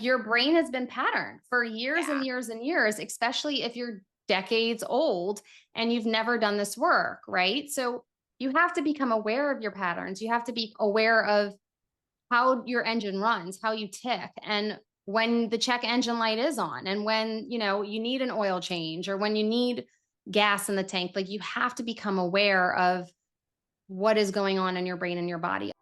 Your brain has been patterned for years Yeah. and years and years, especially if you're decades old and you've never done this work, right? So you have to become aware of your patterns. You have to be aware of how your engine runs, how you tick, and when the check engine light is on, and when, you need an oil change or when you need gas in the tank. Like, you have to become aware of what is going on in your brain and your body.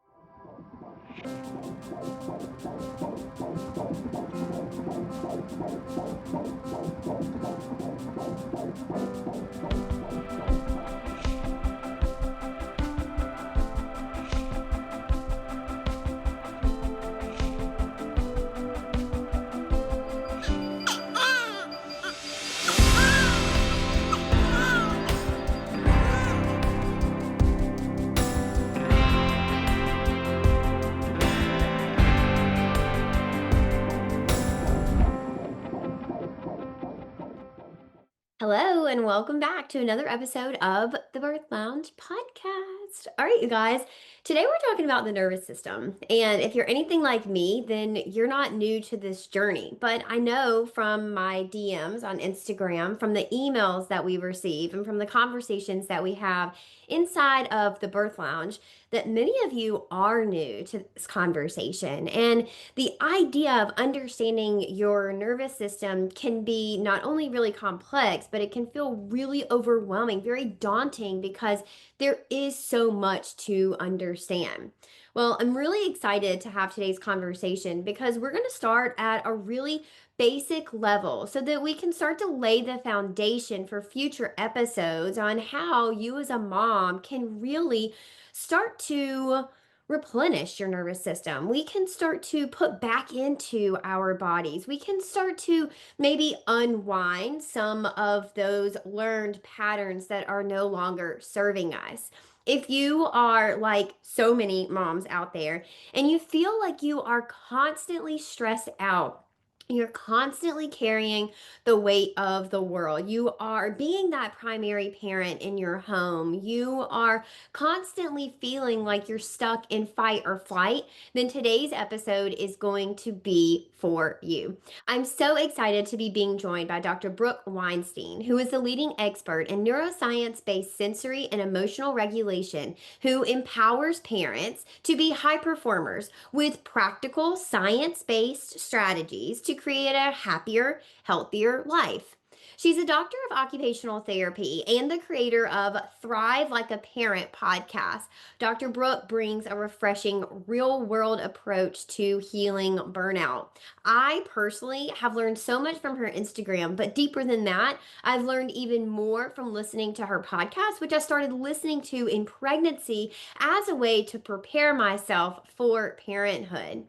Hello, and welcome back to another episode of the Birth Lounge podcast. All right, you guys, today we're talking about the nervous system. And if you're anything like me, then you're not new to this journey. But I know from my DMs on Instagram, from the emails that we receive, and from the conversations that we have inside of the Birth Lounge, that many of you are new to this conversation. And the idea of understanding your nervous system can be not only really complex, but it can feel really overwhelming, very daunting because there is so much to understand. Well, I'm really excited to have today's conversation because we're going to start at a really basic level so that we can start to lay the foundation for future episodes on how you as a mom can really start to replenish your nervous system. We can start to put back into our bodies. We can start to maybe unwind some of those learned patterns that are no longer serving us. If you are like so many moms out there and you feel like you are constantly stressed out, you're constantly carrying the weight of the world. You are being that primary parent in your home. You are constantly feeling like you're stuck in fight or flight, then today's episode is going to be for you. I'm so excited to be being joined by Dr. Brooke Weinstein, who is the leading expert in neuroscience-based sensory and emotional regulation, who empowers parents to be high performers with practical science-based strategies to create a happier, healthier life. She's a doctor of occupational therapy and the creator of Thrive Like a Parent podcast. Dr. Brooke brings a refreshing real world approach to healing burnout. I personally have learned so much from her Instagram, but deeper than that, I've learned even more from listening to her podcast, which I started listening to in pregnancy as a way to prepare myself for parenthood.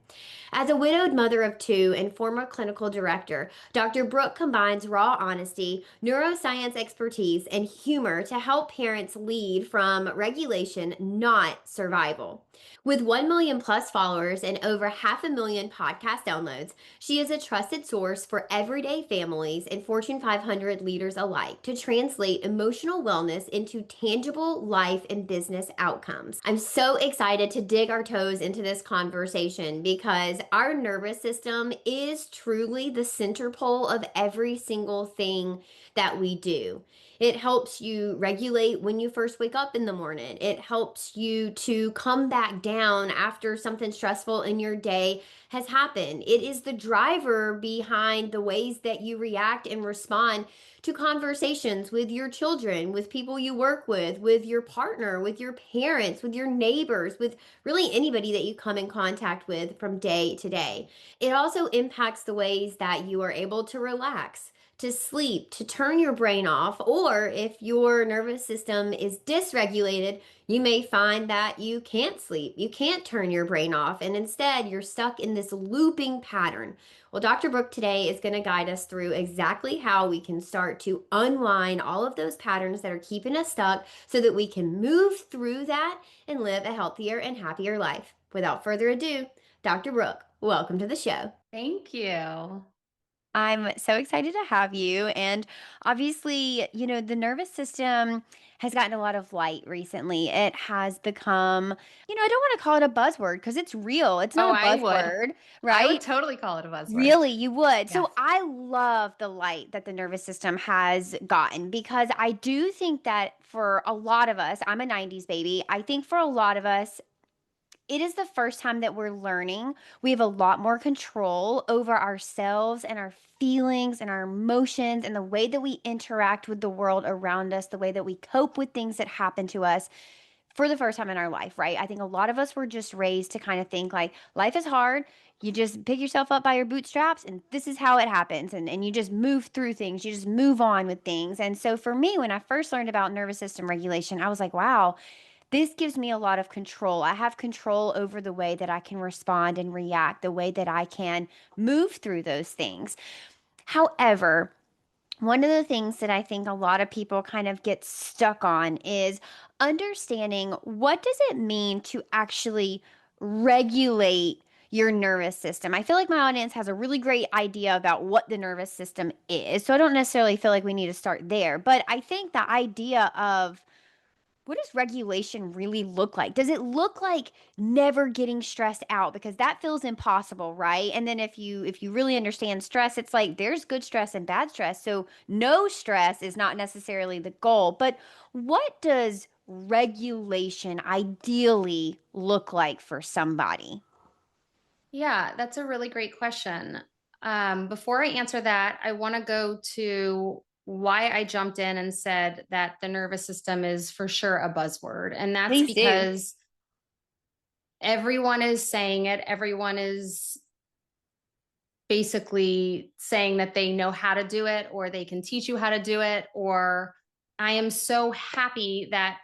As a widowed mother of two and former clinical director, Dr. Brooke combines raw honesty, neuroscience expertise, and humor to help parents lead from regulation, not survival. With 1 million plus followers and over 500,000 podcast downloads, she is a trusted source for everyday families and Fortune 500 leaders alike to translate emotional wellness into tangible life and business outcomes. I'm so excited to dig our toes into this conversation because our nervous system is truly the center pole of every single thing that we do. It helps you regulate when you first wake up in the morning. It helps you to come back down after something stressful in your day has happened. It is the driver behind the ways that you react and respond to conversations with your children, with people you work with your partner, with your parents, with your neighbors, with really anybody that you come in contact with from day to day. It also impacts the ways that you are able to relax, to sleep, to turn your brain off, or if your nervous system is dysregulated, you may find that you can't sleep, you can't turn your brain off, and instead you're stuck in this looping pattern. Well, Dr. Brooke today is going to guide us through exactly how we can start to unwind all of those patterns that are keeping us stuck so that we can move through that and live a healthier and happier life. Without further ado, Dr. Brooke, welcome to the show. Thank you. I'm so excited to have you. And obviously, the nervous system has gotten a lot of light recently. It has become, I don't want to call it a buzzword because it's real. It's Oh, not a I would. buzzword, I would right? totally call it a buzzword. Really, you would. Yes. So I love the light that the nervous system has gotten because I do think that for a lot of us, I'm a 90s baby. I think for a lot of us, it is the first time that we're learning. We have a lot more control over ourselves and our feelings and our emotions and the way that we interact with the world around us, the way that we cope with things that happen to us for the first time in our life, right? I think a lot of us were just raised to kind of think like life is hard. You just pick yourself up by your bootstraps and this is how it happens. And you just move through things. You just move on with things. And so for me, when I first learned about nervous system regulation, I was like, wow, this gives me a lot of control. I have control over the way that I can respond and react, the way that I can move through those things. However, one of the things that I think a lot of people kind of get stuck on is understanding what does it mean to actually regulate your nervous system. I feel like my audience has a really great idea about what the nervous system is. So I don't necessarily feel like we need to start there, but I think the idea of what does regulation really look like? Does it look like never getting stressed out because that feels impossible, right? And then if you really understand stress, it's like there's good stress and bad stress. So no stress is not necessarily the goal. But what does regulation ideally look like for somebody? Yeah, that's a really great question. Before I answer that, I want to go to why I jumped in and said that the nervous system is for sure a buzzword. And that's Please do. because everyone is saying it. Everyone is basically saying that they know how to do it or they can teach you how to do it. Or I am so happy that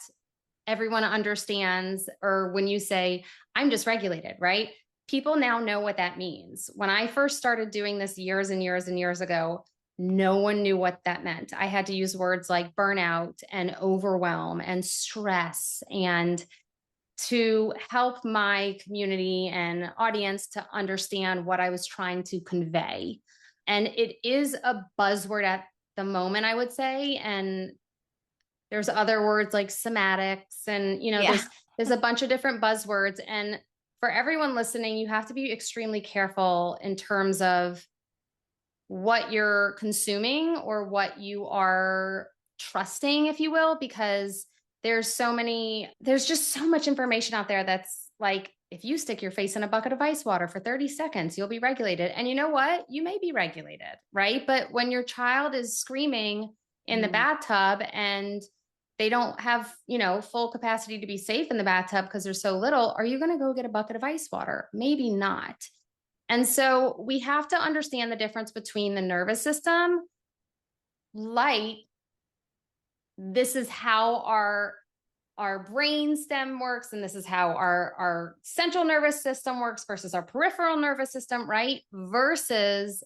everyone understands, or when you say, I'm dysregulated, right? People now know what that means. When I first started doing this years and years and years ago, no one knew what that meant. I had to use words like burnout and overwhelm and stress and to help my community and audience to understand what I was trying to convey. And it is a buzzword at the moment, I would say. And there's other words like somatics and Yeah. there's a bunch of different buzzwords. And for everyone listening, you have to be extremely careful in terms of what you're consuming or what you are trusting, if you will, because there's just so much information out there that's like, if you stick your face in a bucket of ice water for 30 seconds, you'll be regulated. And you know what? You may be regulated, right? But when your child is screaming in the Mm. bathtub and they don't have, full capacity to be safe in the bathtub because they're so little, are you going to go get a bucket of ice water? Maybe not. And so we have to understand the difference between the nervous system, light. This is how our brain stem works, and this is how our central nervous system works versus our peripheral nervous system, right? Versus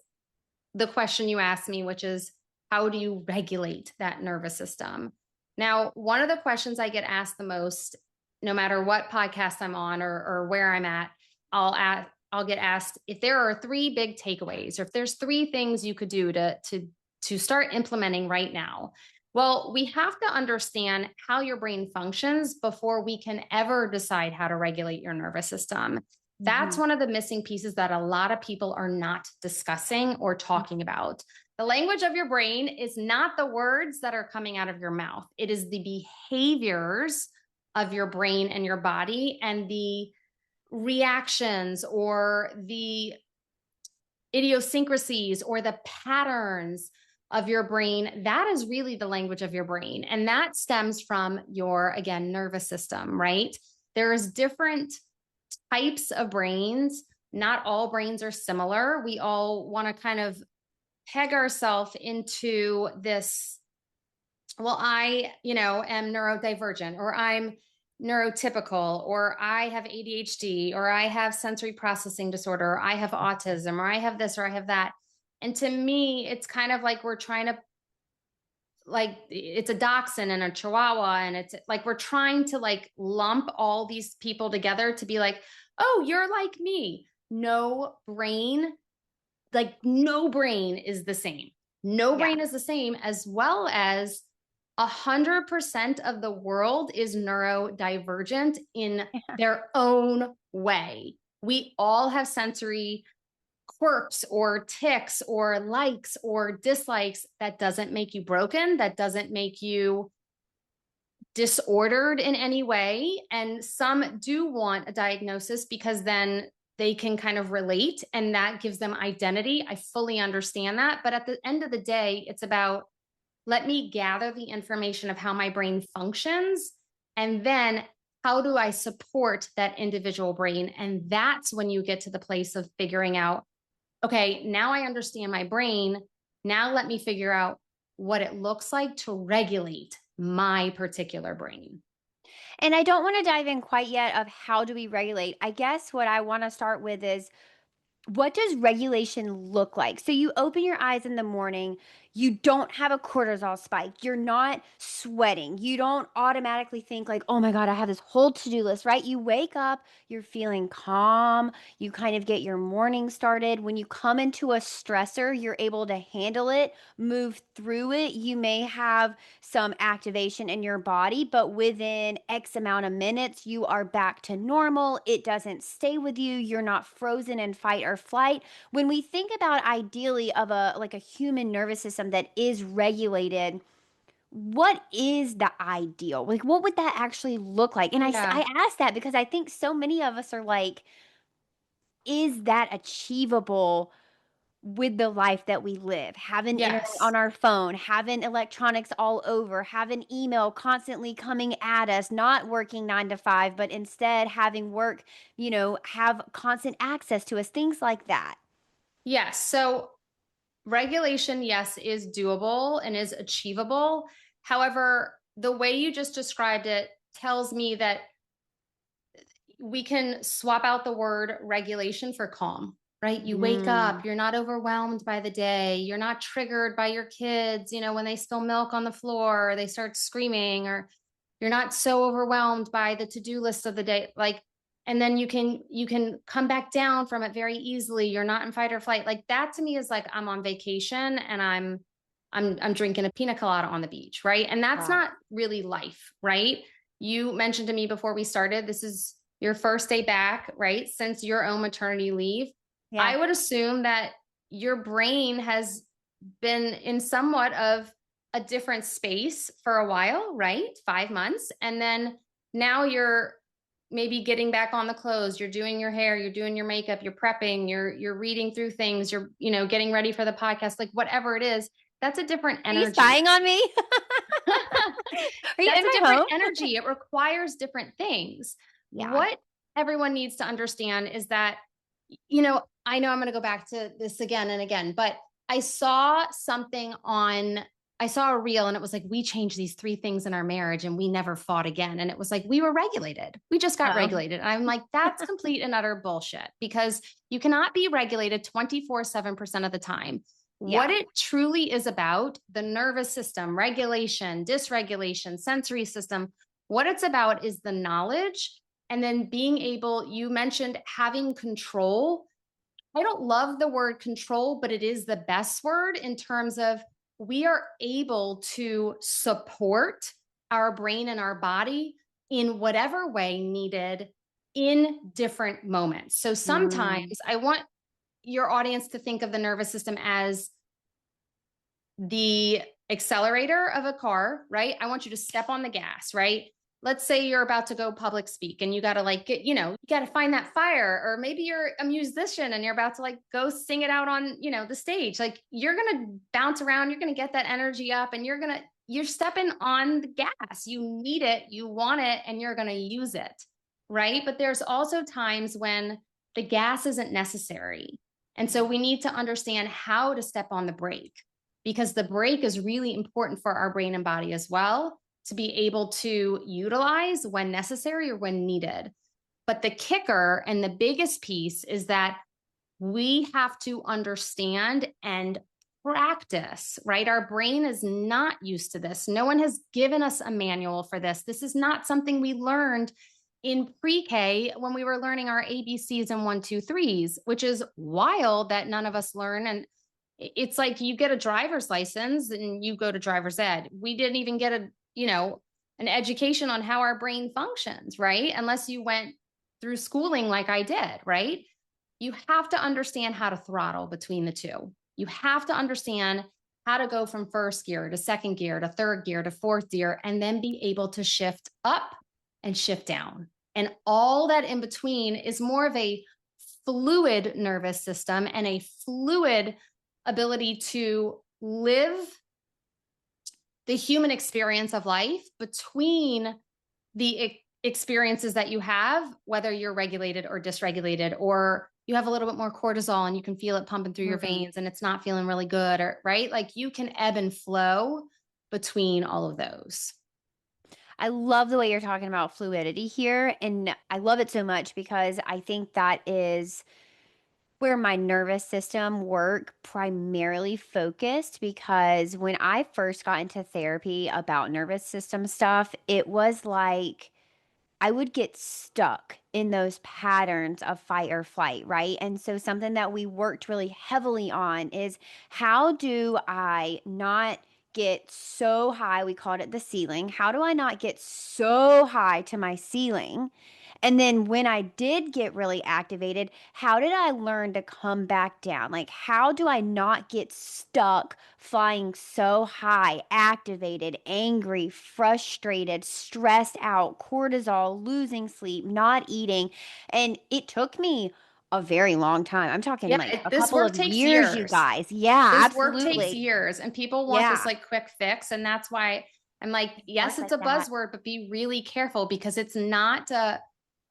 the question you asked me, which is how do you regulate that nervous system? Now, one of the questions I get asked the most, no matter what podcast I'm on or where I'm at, I'll get asked if there are three big takeaways, or if there's three things you could do to start implementing right now. Well, we have to understand how your brain functions before we can ever decide how to regulate your nervous system. That's Mhm. one of the missing pieces that a lot of people are not discussing or talking about. The language of your brain is not the words that are coming out of your mouth. It is the behaviors of your brain and your body and the reactions or the idiosyncrasies or the patterns of your brain. That is really the language of your brain. And that stems from your, again, nervous system, right? There's different types of brains. Not all brains are similar. We all want to kind of peg ourselves into this, well, I, am neurodivergent, or I'm neurotypical, or I have ADHD, or I have sensory processing disorder, or I have autism, or I have this, or I have that. And to me, it's kind of like we're trying to, like, it's a dachshund and a chihuahua. And it's like we're trying to like lump all these people together to be like, oh, you're like me. No, brain like no brain is the same. No Yeah. brain is the same, as well as 100% of the world is neurodivergent in their own way. We all have sensory quirks or tics or likes or dislikes. That doesn't make you broken. That doesn't make you disordered in any way. And some do want a diagnosis because then they can kind of relate and that gives them identity. I fully understand that. But at the end of the day, it's about, let me gather the information of how my brain functions. And then how do I support that individual brain? And that's when you get to the place of figuring out, okay, now I understand my brain. Now let me figure out what it looks like to regulate my particular brain. And I don't want to dive in quite yet of how do we regulate. I guess what I want to start with is, what does regulation look like? So you open your eyes in the morning, you don't have a cortisol spike, you're not sweating, you don't automatically think like, oh my God, I have this whole to-do list, right? You wake up, you're feeling calm, you kind of get your morning started. When you come into a stressor, you're able to handle it, move through it. You may have some activation in your body, but within X amount of minutes, you are back to normal. It doesn't stay with you. You're not frozen in fight or flight. When we think about ideally of a like a human nervous system that is regulated, what is the ideal? Like what would that actually look like? And Yeah. I ask that because I think so many of us are like, is that achievable with the life that we live, having internet Yes. on our phone, having electronics all over, having email constantly coming at us, not working 9 to 5, but instead having work, have constant access to us, things like that. Yes. So regulation, yes, is doable and is achievable. However, the way you just described it tells me that we can swap out the word regulation for calm, right? You wake Mm. up, you're not overwhelmed by the day, you're not triggered by your kids, when they spill milk on the floor, or they start screaming, or you're not so overwhelmed by the to-do list of the day. Like, and then you can come back down from it very easily. You're not in fight or flight. Like that to me is like I'm on vacation and I'm drinking a pina colada on the beach, right? And that's Got not it. really life, right? You mentioned to me before we started, this is your first day back, right? Since your own maternity leave. Yeah. I would assume that your brain has been in somewhat of a different space for a while, right? 5 months. And then now you're maybe getting back on the clothes, you're doing your hair, you're doing your makeup, you're prepping, you're reading through things, you're, getting ready for the podcast, like whatever it is, that's a different Are you energy. spying on me? Are you That's in a my different home? energy. It requires different things. Yeah. What everyone needs to understand is that, I know I'm going to go back to this again and again, but I saw something I saw a reel and it was like, we changed these 3 things in our marriage and we never fought again. And it was like, we were regulated. We just got Oh, regulated. And I'm like, that's complete and utter bullshit because you cannot be regulated 24/7% of the time. What yeah. it truly is about, the nervous system, regulation, dysregulation, sensory system, what it's about is the knowledge and then being able, you mentioned having control. I don't love the word control, but it is the best word in terms of we are able to support our brain and our body in whatever way needed in different moments. So sometimes Mm. I want your audience to think of the nervous system as the accelerator of a car, right? I want you to step on the gas, right? Let's say you're about to go public speak and you got to like get, you got to find that fire, or maybe you're a musician and you're about to like go sing it out on, the stage. Like you're going to bounce around, you're going to get that energy up and you're stepping on the gas. You need it, you want it, and you're going to use it, right? But there's also times when the gas isn't necessary. And so we need to understand how to step on the brake because the brake is really important for our brain and body as well to be able to utilize when necessary or when needed. But the kicker and the biggest piece is that we have to understand and practice, right? Our brain is not used to this. No one has given us a manual for this. This is not something we learned in pre-K when we were learning our ABCs and one, two, threes, which is wild that none of us learn. And it's like you get a driver's license and you go to driver's ed. We didn't even get an education on how our brain functions, right? Unless you went through schooling like I did, right? You have to understand how to throttle between the two. You have to understand how to go from first gear to second gear to third gear to fourth gear, and then be able to shift up and shift down. And all that in between is more of a fluid nervous system and a fluid ability to live the human experience of life between the experiences that you have, whether you're regulated or dysregulated, or you have a little bit more cortisol and you can feel it pumping through your Mhm. veins and it's not feeling really good, or right? Like you can ebb and flow between all of those. I love the way you're talking about fluidity here. And I love it so much because I think that is where my nervous system work primarily focused. Because when I first got into therapy about nervous system stuff, it was like I would get stuck in those patterns of fight or flight, right? And so, something that we worked really heavily on is how do I not get so high? We called it the ceiling. How do I not get so high to my ceiling? And then when I did get really activated, how did I learn to come back down? Like, how do I not get stuck flying so high, activated, angry, frustrated, stressed out, cortisol, losing sleep, not eating? And it took me a very long time. I'm talking Yeah, like a this couple work of takes years, you years. guys. Yeah, This work takes absolutely. years, and people want this Yeah. like quick fix. And that's why I'm like, It yes, starts it's like a that. buzzword, but be really careful because it's not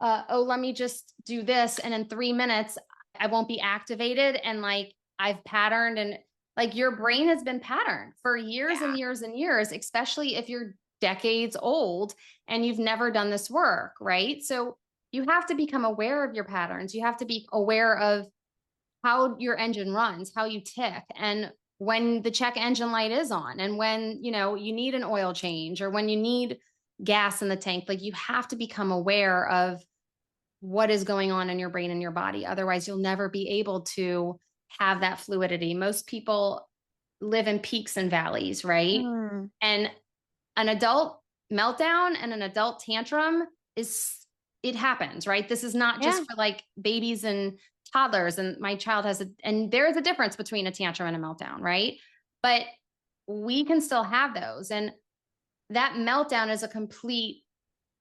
oh, let me just do this. And in 3 minutes, I won't be activated. And like I've patterned, and like your brain has been patterned for years and Yeah. years and years, especially if you're decades old and you've never done this work. Right. So you have to become aware of your patterns. You have to be aware of how your engine runs, how you tick, and when the check engine light is on, and when you need an oil change, or when you need gas in the tank. Like you have to become aware of what is going on in your brain and your body. Otherwise, you'll never be able to have that fluidity. Most people live in peaks and valleys, right? Mm, And an adult meltdown and an adult tantrum is it happens, right? This is not yeah. just for like babies and toddlers. And my child has and there is a difference between a tantrum and a meltdown, right? But we can still have those. And that meltdown is a complete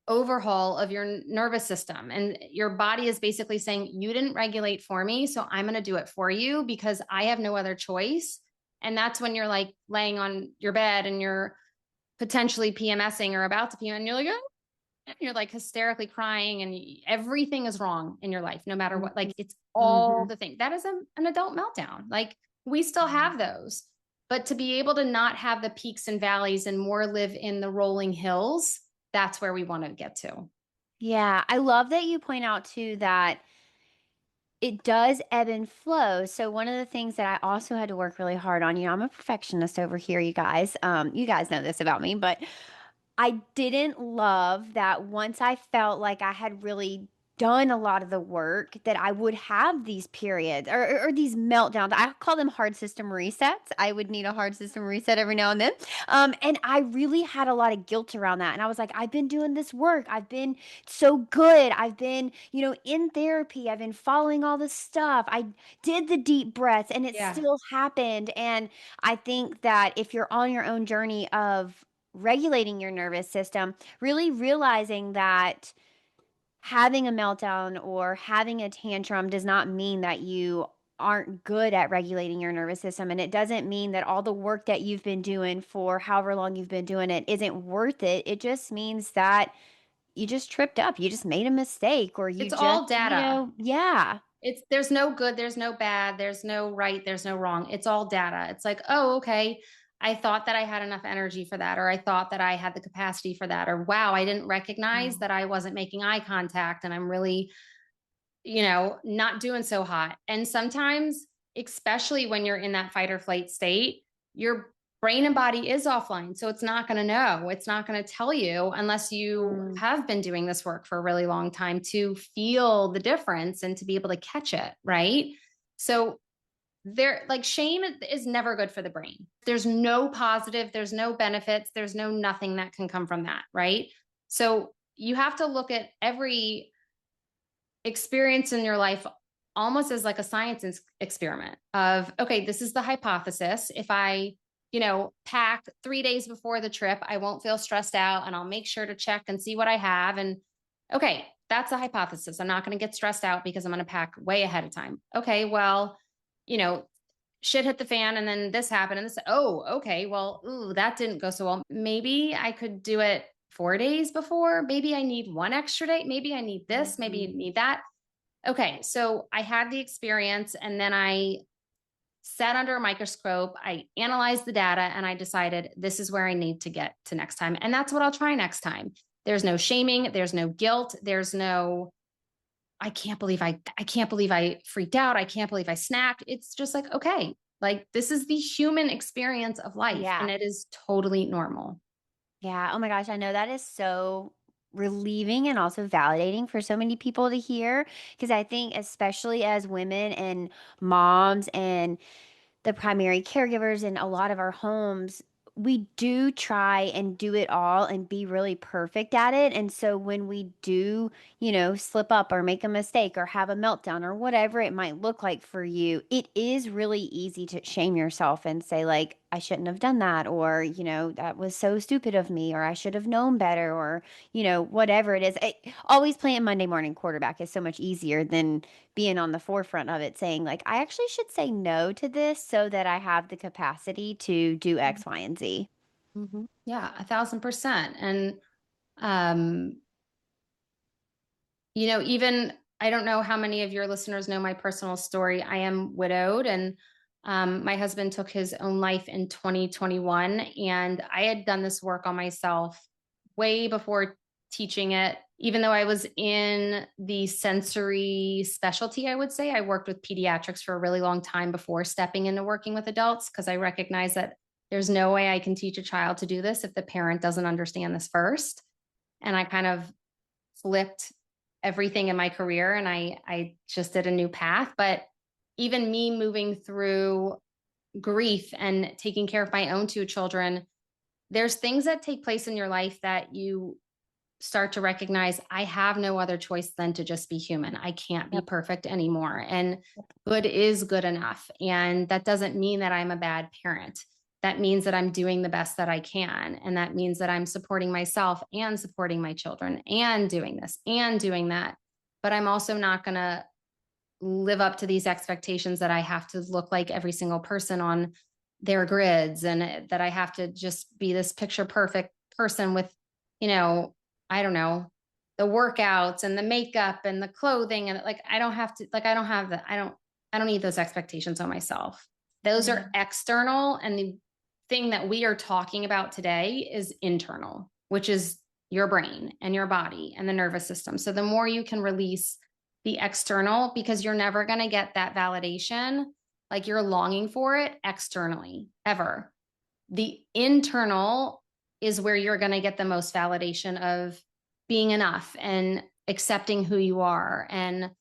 overhaul of your nervous system. And your body is basically saying, you didn't regulate for me. So I'm going to do it for you because I have no other choice. And that's when you're like laying on your bed and you're potentially PMSing or about to PM, and you're like, oh, and you're like hysterically crying, and everything is wrong in your life, no matter what. Like it's all Mm-hmm. the thing. That is an adult meltdown. Like we still have those, but to be able to not have the peaks and valleys and more live in the rolling hills, that's where we want to get to. Yeah, I love that you point out too that it does ebb and flow. So one of the things that I also had to work really hard on, I'm a perfectionist over here, you guys. You guys know this about me, but I didn't love that once I felt like I had really done a lot of the work that I would have these periods or these meltdowns. I call them hard system resets. I would need a hard system reset every now and then. And I really had a lot of guilt around that. And I was like, I've been doing this work. I've been so good. I've been, in therapy. I've been following all this stuff. I did the deep breaths and it Yeah. still happened. And I think that if you're on your own journey of regulating your nervous system, really realizing that having a meltdown or having a tantrum does not mean that you aren't good at regulating your nervous system. And it doesn't mean that all the work that you've been doing for however long you've been doing it isn't worth it. It just means that you just tripped up, you just made a mistake, or you It's just, all data. yeah. It's there's no good, there's no bad, there's no right, there's no wrong. It's all data. It's like, oh, okay. I thought that I had enough energy for that, or I thought that I had the capacity for that, or wow, I didn't recognize that I wasn't making eye contact and I'm really, not doing so hot. And sometimes, especially when you're in that fight or flight state, your brain and body is offline. So it's not going to know. It's not going to tell you unless you Mm. have been doing this work for a really long time to feel the difference and to be able to catch it. Right. So there, like, shame is never good for the brain. There's no positive, there's no benefits, there's no nothing that can come from that. Right. So you have to look at every experience in your life almost as like a science experiment of, okay, this is the hypothesis. If I, pack 3 days before the trip, I won't feel stressed out and I'll make sure to check and see what I have. And okay, that's a hypothesis. I'm not going to get stressed out because I'm going to pack way ahead of time. Okay, well, you know, shit hit the fan and then this happened and this, oh, okay, well, ooh, that didn't go so well. Maybe I could do it 4 days before. Maybe I need one extra day. Maybe I need this. Maybe Mhm. you need that. Okay, so I had the experience and then I sat under a microscope, I analyzed the data, and I decided this is where I need to get to next time. And that's what I'll try next time. There's no shaming, there's no guilt, there's no I can't believe I freaked out. I can't believe I snapped. It's just like, okay, like this is the human experience of life and Yeah. it is totally normal. Yeah. Oh my gosh. I know that is so relieving and also validating for so many people to hear. Because I think, especially as women and moms and the primary caregivers in a lot of our homes, we do try and do it all and be really perfect at it. And so when we do, slip up or make a mistake or have a meltdown or whatever it might look like for you, it is really easy to shame yourself and say, like, I shouldn't have done that, or, that was so stupid of me, or I should have known better, or, whatever it is. Always playing Monday morning quarterback is so much easier than being on the forefront of it, saying, like, I actually should say no to this so that I have the capacity to do X, Y, and Z. Yeah, 1,000%. And um, even I don't know how many of your listeners know my personal story. I am widowed and my husband took his own life in 2021. And I had done this work on myself way before teaching it. Even though I was in the sensory specialty, I would say I worked with pediatrics for a really long time before stepping into working with adults because I recognize that there's no way I can teach a child to do this if the parent doesn't understand this first. And I kind of flipped everything in my career and I just did a new path. But even me moving through grief and taking care of my own two children, there's things that take place in your life that you start to recognize I have no other choice than to just be human. I can't be Yep. perfect anymore. And good is good enough. And that doesn't mean that I'm a bad parent. That means that I'm doing the best that I can. And that means that I'm supporting myself and supporting my children and doing this and doing that. But I'm also not going to live up to these expectations that I have to look like every single person on their grids and that I have to just be this picture perfect person with, you know, I don't know, the workouts and the makeup and the clothing. And like, I don't have to, like, I don't have that. I don't need those expectations on myself. Those Yeah. are external. And the thing that we are talking about today is internal, which is your brain and your body and the nervous system. So the more you can release the external, because you're never going to get that validation like you're longing for it externally ever. The internal is where you're going to get the most validation of being enough and accepting who you are and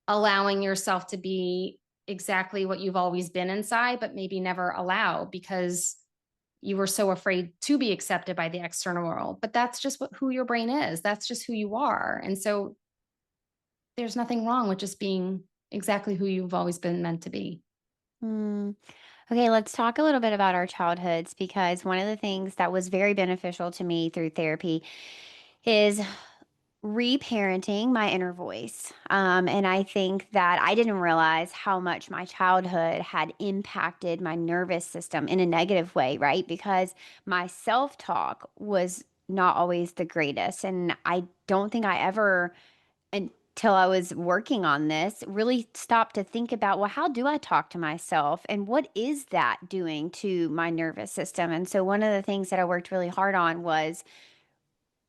allowing yourself to be exactly what you've always been inside, but maybe never allow because you were so afraid to be accepted by the external world. But that's just who your brain is. That's just who you are. And so there's nothing wrong with just being exactly who you've always been meant to be. Hmm. Okay, let's talk a little bit about our childhoods, because one of the things that was very beneficial to me through therapy is reparenting my inner voice. And I think that I didn't realize how much my childhood had impacted my nervous system in a negative way, right? Because my self talk was not always the greatest. And I don't think I ever, until I was working on this, really stopped to think about, well, how do I talk to myself and what is that doing to my nervous system? And so one of the things that I worked really hard on was,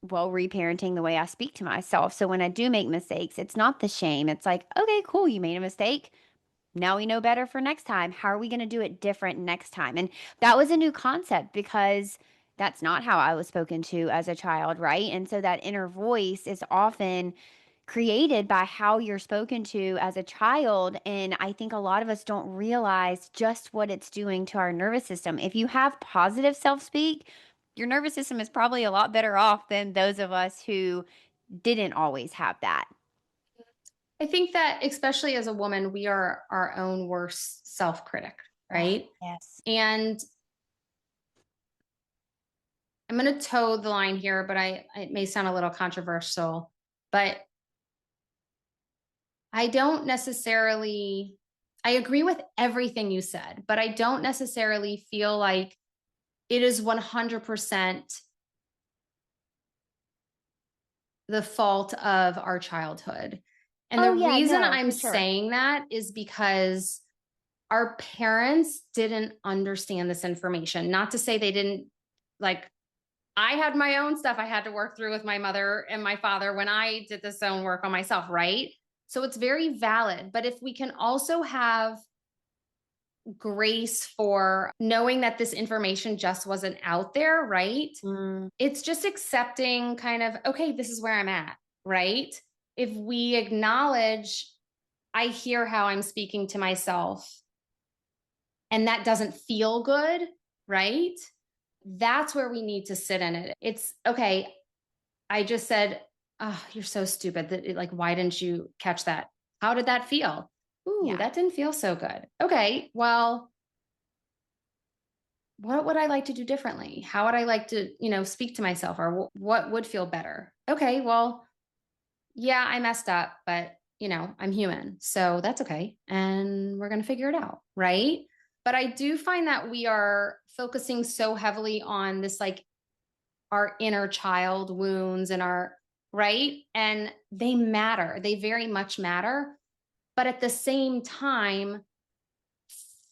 well, reparenting the way I speak to myself. So when I do make mistakes, it's not the shame. It's like, okay, cool, you made a mistake. now we know better for next time. How are we going to do it different next time? And that was a new concept because that's not how I was spoken to as a child, right? And so that inner voice is often created by how you're spoken to as a child. And I think a lot of us don't realize just what it's doing to our nervous system. If you have positive self speak, your nervous system is probably a lot better off than those of us who didn't always have that. I think that especially as a woman, we are our own worst self-critic, Oh, right? yes. And I'm going to toe the line here, but it may sound a little controversial, but I don't necessarily, I agree with everything you said, but I don't necessarily feel like it is 100% the fault of our childhood. And the Oh, yeah, reason no, I'm for sure. saying that is because our parents didn't understand this information. Not to say they didn't, like, I had my own stuff I had to work through with my mother and my father when I did this own work on myself, right? So it's very valid. But if we can also have grace for knowing that this information just wasn't out there, right? Mm, It's just accepting kind of, okay, this is where I'm at, right? If we acknowledge, I hear how I'm speaking to myself and that doesn't feel good, right? That's where we need to sit in it. It's okay. I just said, oh, you're so stupid. Like, why didn't you catch that? How did that feel? Ooh, yeah. that didn't feel so good. Okay, well, what would I like to do differently? How would I like to, speak to myself, or what would feel better? Okay, well, yeah, I messed up, but I'm human. So that's okay. And we're going to figure it out. Right. But I do find that we are focusing so heavily on this, like our inner child wounds and right. And they matter. They very much matter. But at the same time,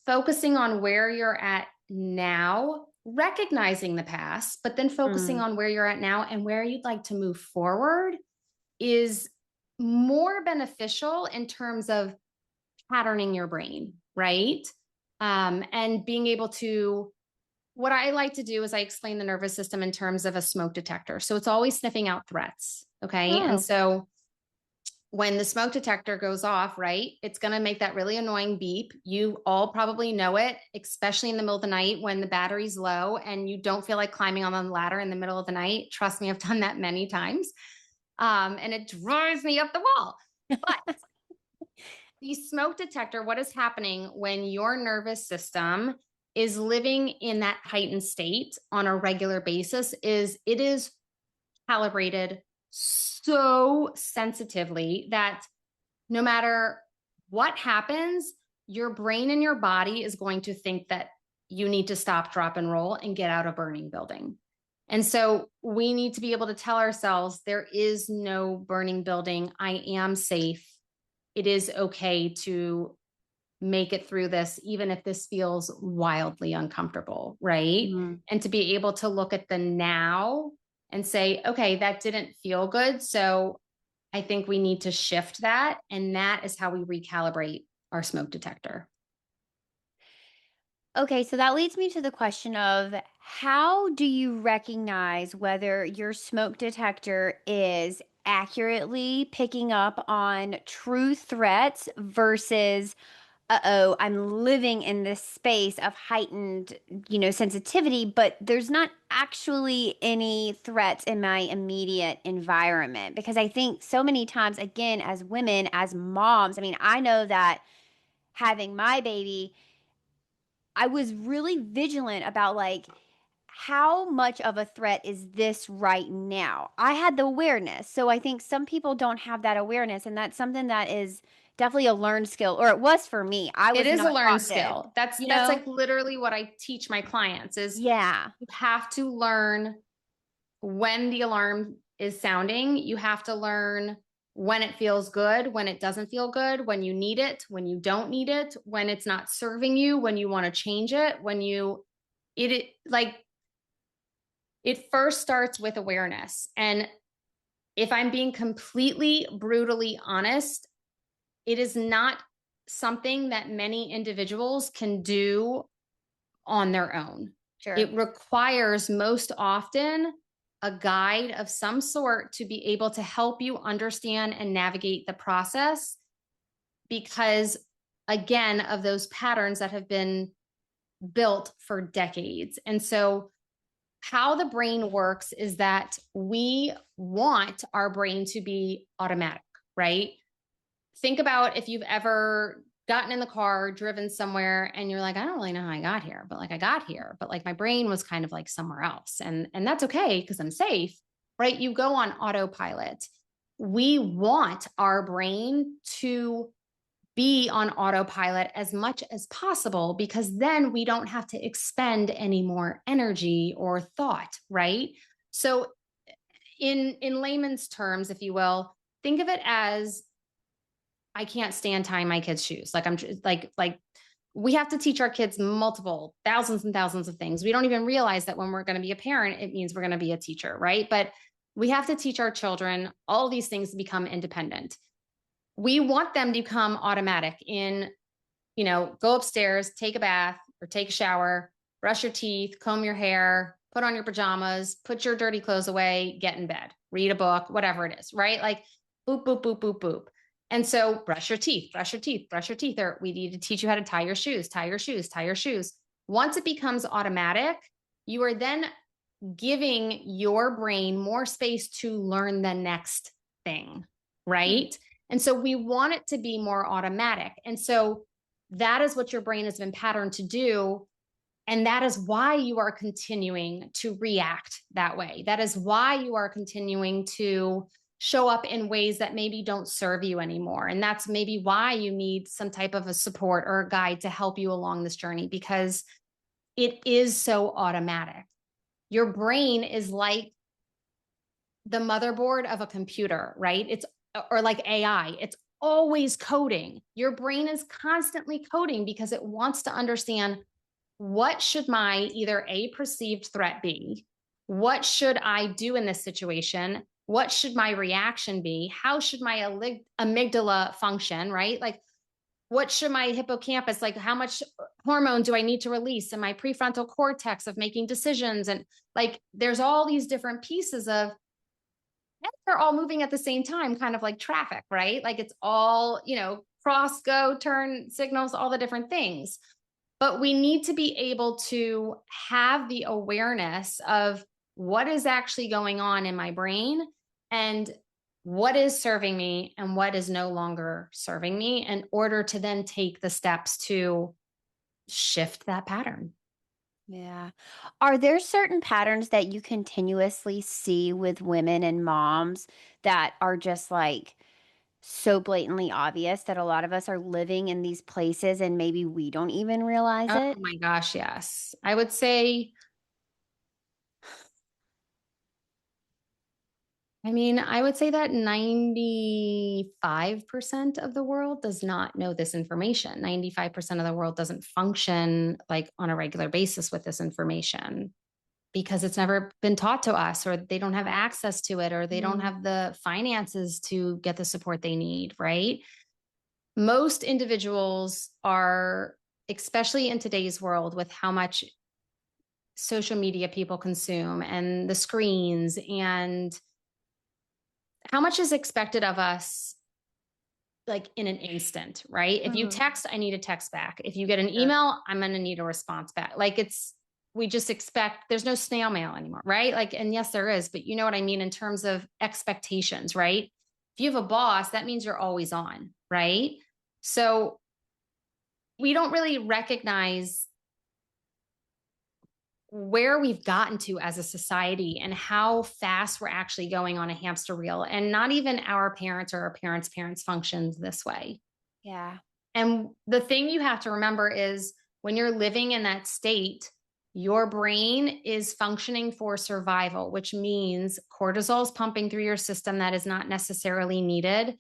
focusing on where you're at now, recognizing the past, but then focusing Mm. on where you're at now and where you'd like to move forward is more beneficial in terms of patterning your brain, right? And being able to, what I like to do is I explain the nervous system in terms of a smoke detector. So it's always sniffing out threats. Okay. And Oh, so when the smoke detector goes off, right, it's going to make that really annoying beep. You all probably know it, especially in the middle of the night when the battery's low and you don't feel like climbing on the ladder in the middle of the night. Trust me, I've done that many times. And it drives me up the wall. But the smoke detector, what is happening when your nervous system is living in that heightened state on a regular basis is it is calibrated so sensitively that no matter what happens, your brain and your body is going to think that you need to stop, drop, and roll and get out of burning building. And so we need to be able to tell ourselves there is no burning building. I am safe. It is okay to make it through this, even if this feels wildly uncomfortable, right? mm. And to be able to look at the now and say, okay, that didn't feel good. So I think we need to shift that. And that is how we recalibrate our smoke detector. Okay, so that leads me to the question of how do you recognize whether your smoke detector is accurately picking up on true threats versus, uh-oh, I'm living in this space of heightened, sensitivity, but there's not actually any threats in my immediate environment. Because I think so many times, again, as women, as moms, I mean, I know that having my baby, I was really vigilant about like how much of a threat is this right now? I had the awareness. So I think some people don't have that awareness, and that's something that is definitely a learned skill, or it was for me. I It was is a not learned taught this, skill. That's you that's know? like literally what I teach my clients is Yeah. you have to learn when the alarm is sounding. You have to learn when it feels good, when it doesn't feel good, when you need it, when you don't need it, when it's not serving you, when you want to change it, when you it like it first starts with awareness. And if I'm being completely brutally honest, it is not something that many individuals can do on their own. Sure. It requires most often a guide of some sort to be able to help you understand and navigate the process because, again, of those patterns that have been built for decades. And so how the brain works is that we want our brain to be automatic, right? Think about if you've ever gotten in the car, driven somewhere, and you're like, I don't really know how I got here, but like I got here, but like my brain was kind of like somewhere else. And that's okay because I'm safe, right? You go on autopilot. We want our brain to be on autopilot as much as possible because then we don't have to expend any more energy or thought, right? So in layman's terms, if you will, think of it as I can't stand tying my kids' shoes. Like I'm like we have to teach our kids multiple thousands and thousands of things. We don't even realize that when we're going to be a parent, it means we're going to be a teacher, right? But we have to teach our children all these things to become independent. We want them to become automatic in, go upstairs, take a bath or take a shower, brush your teeth, comb your hair, put on your pajamas, put your dirty clothes away, get in bed, read a book, whatever it is, right? Like boop, boop, boop, boop, boop. And so brush your teeth, brush your teeth, brush your teeth. Or we need to teach you how to tie your shoes, tie your shoes, tie your shoes. Once it becomes automatic, you are then giving your brain more space to learn the next thing, right? Mm-hmm. And so we want it to be more automatic. And so that is what your brain has been patterned to do. And that is why you are continuing to react that way. That is why you are continuing to show up in ways that maybe don't serve you anymore. And that's maybe why you need some type of a support or a guide to help you along this journey, because it is so automatic. Your brain is like the motherboard of a computer, right? Or like AI. It's always coding. Your brain is constantly coding because it wants to understand what should my either a perceived threat be? What should I do in this situation? What should my reaction be? How should my amygdala function, right? Like, what should my hippocampus, like how much hormone do I need to release in my prefrontal cortex of making decisions? And like, there's all these different pieces of, and they're all moving at the same time, kind of like traffic, right? Like it's all, cross, go, turn signals, all the different things. But we need to be able to have the awareness of what is actually going on in my brain and what is serving me and what is no longer serving me in order to then take the steps to shift that pattern. Yeah. Are there certain patterns that you continuously see with women and moms that are just like so blatantly obvious that a lot of us are living in these places and maybe we don't even realize Oh it? my gosh, yes. I would say, that 95% of the world does not know this information. 95% of the world doesn't function like on a regular basis with this information because it's never been taught to us, or they don't have access to it, or they don't have the finances to get the support they need, right? Most individuals are, especially in today's world with how much social media people consume and the screens and how much is expected of us like in an instant, right? If you text, I need a text back. If you get an email, I'm going to need a response back. Like we just expect, there's no snail mail anymore, right? Like, and yes, there is, but you know what I mean in terms of expectations, right? If you have a boss, that means you're always on, right? So we don't really recognize where we've gotten to as a society and how fast we're actually going on a hamster wheel. And not even our parents or our parents' functions this way. Yeah. And the thing you have to remember is when you're living in that state, your brain is functioning for survival, which means cortisol is pumping through your system that is not necessarily needed.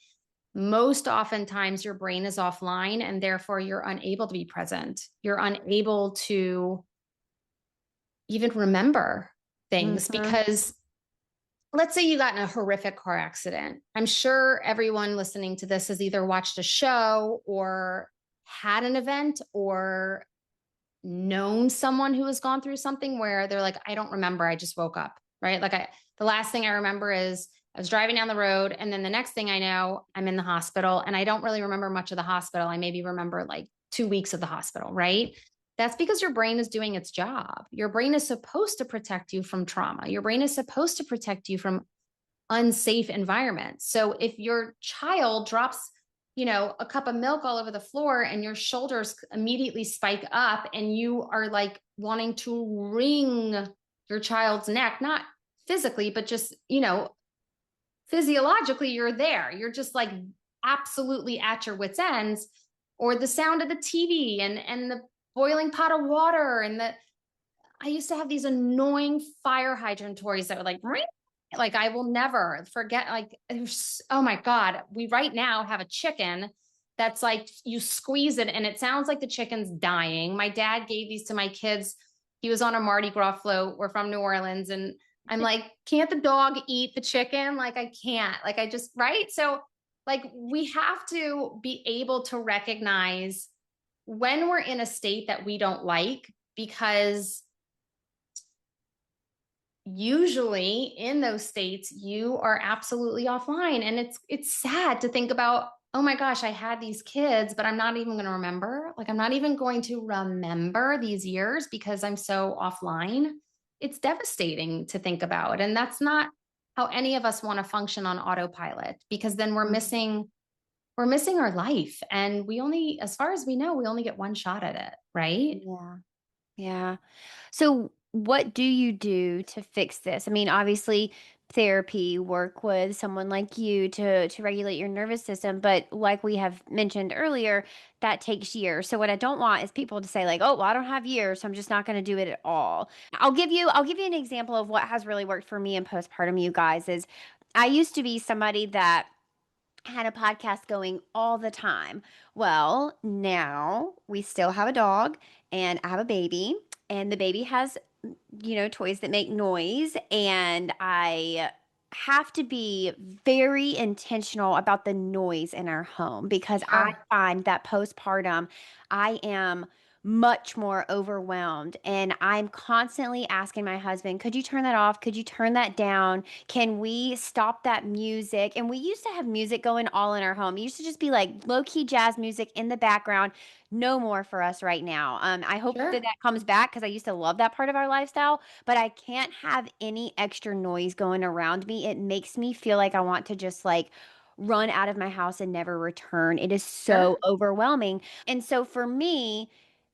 Most oftentimes your brain is offline and therefore you're unable to be present. You're unable to even remember things because let's say you got in a horrific car accident. I'm sure everyone listening to this has either watched a show or had an event or known someone who has gone through something where they're like, I don't remember, I just woke up, right? Like the last thing I remember is I was driving down the road, and then the next thing I know, I'm in the hospital, and I don't really remember much of the hospital. I maybe remember like 2 weeks of the hospital, right? That's because your brain is doing its job. Your brain is supposed to protect you from trauma. Your brain is supposed to protect you from unsafe environments. So if your child drops, a cup of milk all over the floor and your shoulders immediately spike up and you are like wanting to wring your child's neck, not physically, but just, physiologically, you're there. You're just like absolutely at your wits' ends, or the sound of the TV and the boiling pot of water I used to have these annoying fire hydrant toys that were like, ring. Like I will never forget. Like, oh my God, we right now have a chicken that's like you squeeze it and it sounds like the chicken's dying. My dad gave these to my kids. He was on a Mardi Gras float. We're from New Orleans, and I'm like, can't the dog eat the chicken? Like I can't. Like I just right. So like we have to be able to recognize when we're in a state that we don't like, because usually in those states you are absolutely offline, and it's sad to think about, oh my gosh, I had these kids but I'm not even going to remember, like I'm not even going to remember these years because I'm so offline. It's devastating to think about, and that's not how any of us want to function on autopilot, because then we're missing our life, and we only, as far as we know, we only get one shot at it, right? Yeah. Yeah. So, what do you do to fix this? I mean, obviously, therapy, work with someone like you to regulate your nervous system, but like we have mentioned earlier, that takes years. So, what I don't want is people to say like, "Oh, well, I don't have years, so I'm just not going to do it at all." I'll give you an example of what has really worked for me in postpartum, you guys, is I used to be somebody that had a podcast going all the time. Well, now we still have a dog and I have a baby, and the baby has, toys that make noise. And I have to be very intentional about the noise in our home because I Sure. find that postpartum, I am much more overwhelmed. And I'm constantly asking my husband, could you turn that off? Could you turn that down? Can we stop that music? And we used to have music going all in our home. It used to just be like low key jazz music in the background. No more for us right now. I hope that Sure. that comes back because I used to love that part of our lifestyle, but I can't have any extra noise going around me. It makes me feel like I want to just like run out of my house and never return. It is so Sure. overwhelming. And so for me,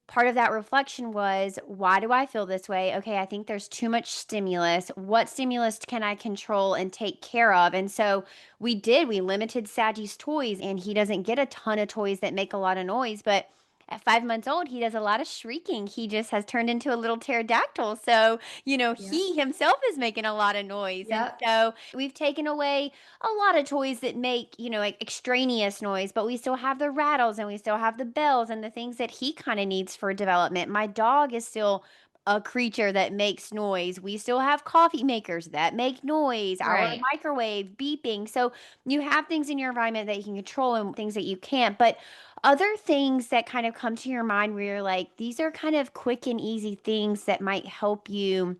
part of that reflection was, why do I feel this way? Okay, I think there's too much stimulus. What stimulus can I control and take care of? And so we limited Saji's toys, and he doesn't get a ton of toys that make a lot of noise, but at 5 months old, he does a lot of shrieking. He just has turned into a little pterodactyl. So, Yep. he himself is making a lot of noise. And Yep. so we've taken away a lot of toys that make, like extraneous noise, but we still have the rattles and we still have the bells and the things that he kind of needs for development. My dog is still a creature that makes noise. We still have coffee makers that make noise, our Right. microwave beeping. So you have things in your environment that you can control and things that you can't. But other things that kind of come to your mind where you're like, these are kind of quick and easy things that might help you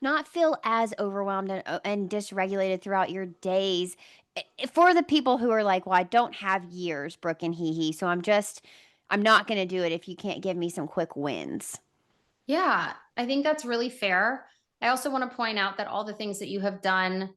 not feel as overwhelmed and dysregulated throughout your days. For the people who are like, well, I don't have years, Brooke and HeHe, so I'm not going to do it if you can't give me some quick wins. Yeah, I think that's really fair. I also want to point out that all the things that you have done,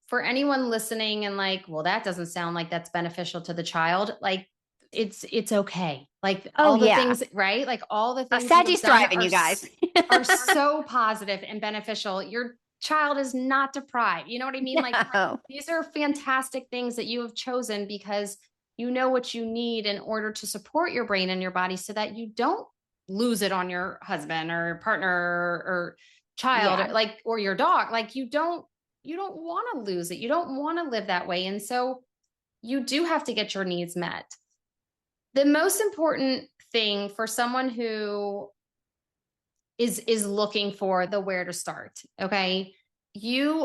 for anyone listening and like, well, that doesn't sound like that's beneficial to the child, like it's okay. Like Oh, all the yeah. things, right? Like all the things you have Sagi's done thriving, you guys. are so positive and beneficial. Your child is not deprived. You know what I mean? Like No. these are fantastic things that you have chosen because you know what you need in order to support your brain and your body so that you don't lose it on your husband or partner or child, Yeah. or like, or your dog. Like you don't want to lose it. You don't want to live that way. And so you do have to get your needs met. The most important thing for someone who is looking for the where to start, okay?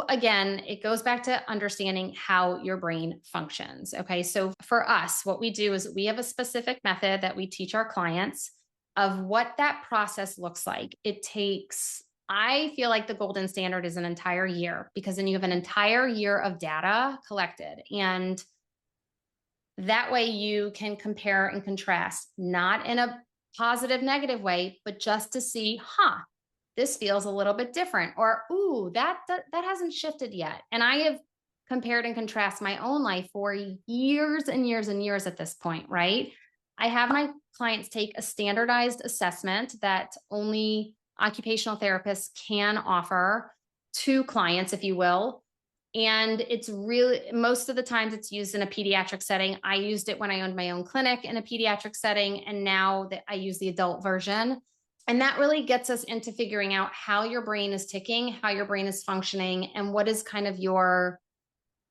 Again, it goes back to understanding how your brain functions. Okay. So for us, what we do is we have a specific method that we teach our clients of what that process looks like. I feel like the golden standard is an entire year, because then you have an entire year of data collected. And that way you can compare and contrast, not in a positive, negative way, but just to see, this feels a little bit different, or, ooh, that hasn't shifted yet. And I have compared and contrast my own life for years and years and years at this point, right? I have my clients take a standardized assessment that only occupational therapists can offer to clients, if you will. And it's really, most of the times it's used in a pediatric setting. I used it when I owned my own clinic in a pediatric setting. And now that I use the adult version. And that really gets us into figuring out how your brain is ticking, how your brain is functioning, and what is kind of your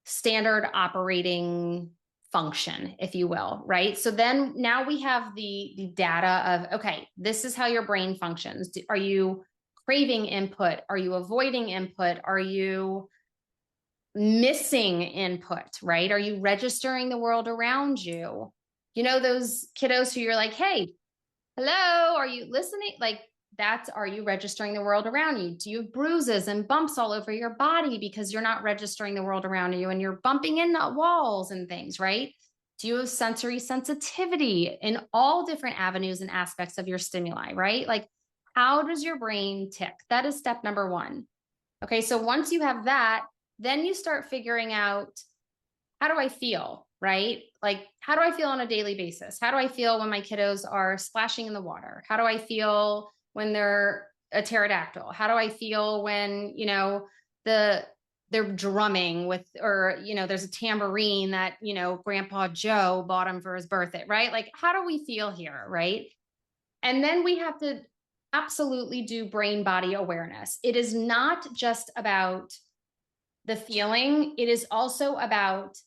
standard operating function, if you will, right? So then now we have the data of, okay, this is how your brain functions. Are you craving input? Are you avoiding input? Are you missing input, right? Are you registering the world around you? You know, those kiddos who you're like, hey, hello, are you listening? Like, are you registering the world around you? Do you have bruises and bumps all over your body because you're not registering the world around you and you're bumping into walls and things, right? Do you have sensory sensitivity in all different avenues and aspects of your stimuli, right? Like, how does your brain tick? That is step number one. Okay, so once you have that, then you start figuring out, how do I feel, right? Like, how do I feel on a daily basis? How do I feel when my kiddos are splashing in the water? How do I feel when they're a pterodactyl? How do I feel when, they're drumming with, or, there's a tambourine that, Grandpa Joe bought him for his birthday, right? Like, how do we feel here, right? And then we have to absolutely do brain body awareness. It is not just about the feeling. It is also about,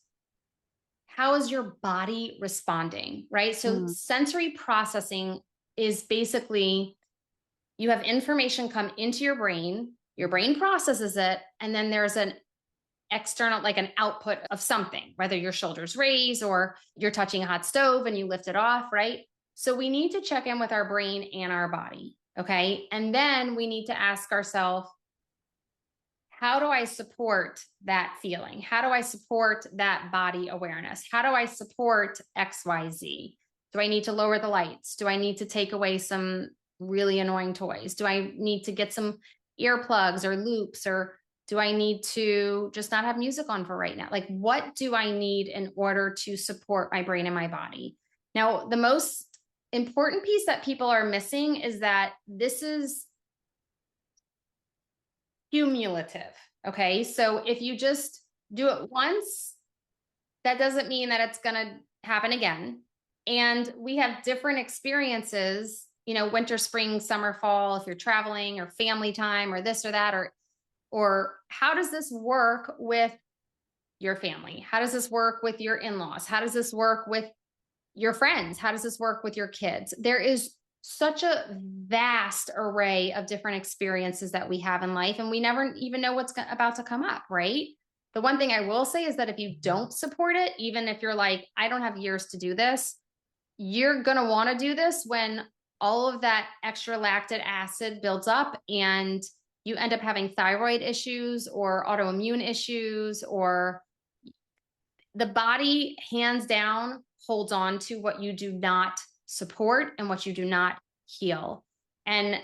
how is your body responding, right? So sensory processing is basically, you have information come into your brain processes it, and then there's an external, like an output of something, whether your shoulders raise or you're touching a hot stove and you lift it off, right? So we need to check in with our brain and our body, okay? And then we need to ask ourselves, how do I support that feeling? How do I support that body awareness? How do I support XYZ? Do I need to lower the lights? Do I need to take away some really annoying toys? Do I need to get some earplugs or loops? Or do I need to just not have music on for right now? Like, what do I need in order to support my brain and my body? Now, the most important piece that people are missing is that this is cumulative. Okay. So if you just do it once, that doesn't mean that it's going to happen again. And we have different experiences, winter, spring, summer, fall, if you're traveling or family time or this or that, or how does this work with your family? How does this work with your in-laws? How does this work with your friends? How does this work with your kids? There is such a vast array of different experiences that we have in life, and we never even know what's about to come up, right? The one thing I will say is that if you don't support it, even if you're like, I don't have years to do this, you're going to want to do this when all of that extra lactic acid builds up and you end up having thyroid issues or autoimmune issues, or the body hands down holds on to what you do not support and what you do not heal. And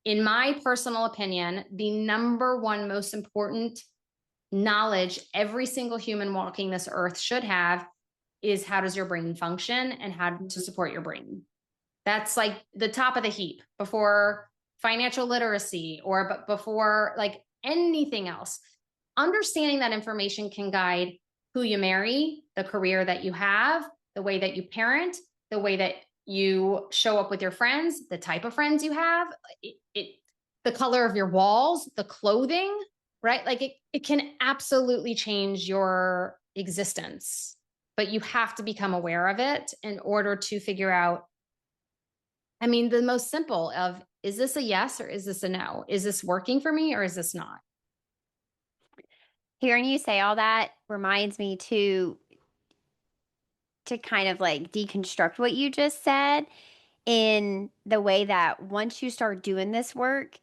in my personal opinion, the number one most important knowledge every single human walking this earth should have is, how does your brain function and how to support your brain. That's like the top of the heap before financial literacy or before like anything else. Understanding that information can guide who you marry, the career that you have, the way that you parent, the way that you show up with your friends, the type of friends you have, the color of your walls, the clothing, right? Like it can absolutely change your existence, but you have to become aware of it in order to figure out, I mean, the most simple of, is this a yes or is this a no? Is this working for me or is this not? Hearing you say all that reminds me to kind of like deconstruct what you just said in the way that once you start doing this work,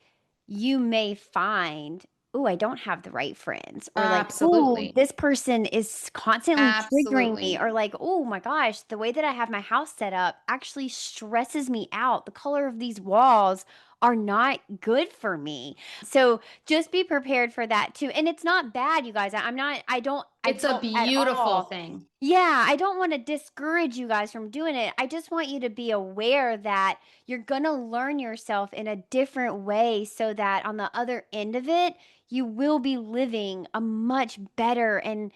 you may find, oh, I don't have the right friends, or like, oh, Absolutely. this person is constantly triggering me, Absolutely. or like, oh my gosh, the way that I have my house set up actually stresses me out. The color of these walls are not good for me. So just be prepared for that too. And it's not bad, you guys. I It's a don't at beautiful all. thing. Yeah, I don't want to discourage you guys from doing it. I just want you to be aware that you're going to learn yourself in a different way so that on the other end of it, you will be living a much better and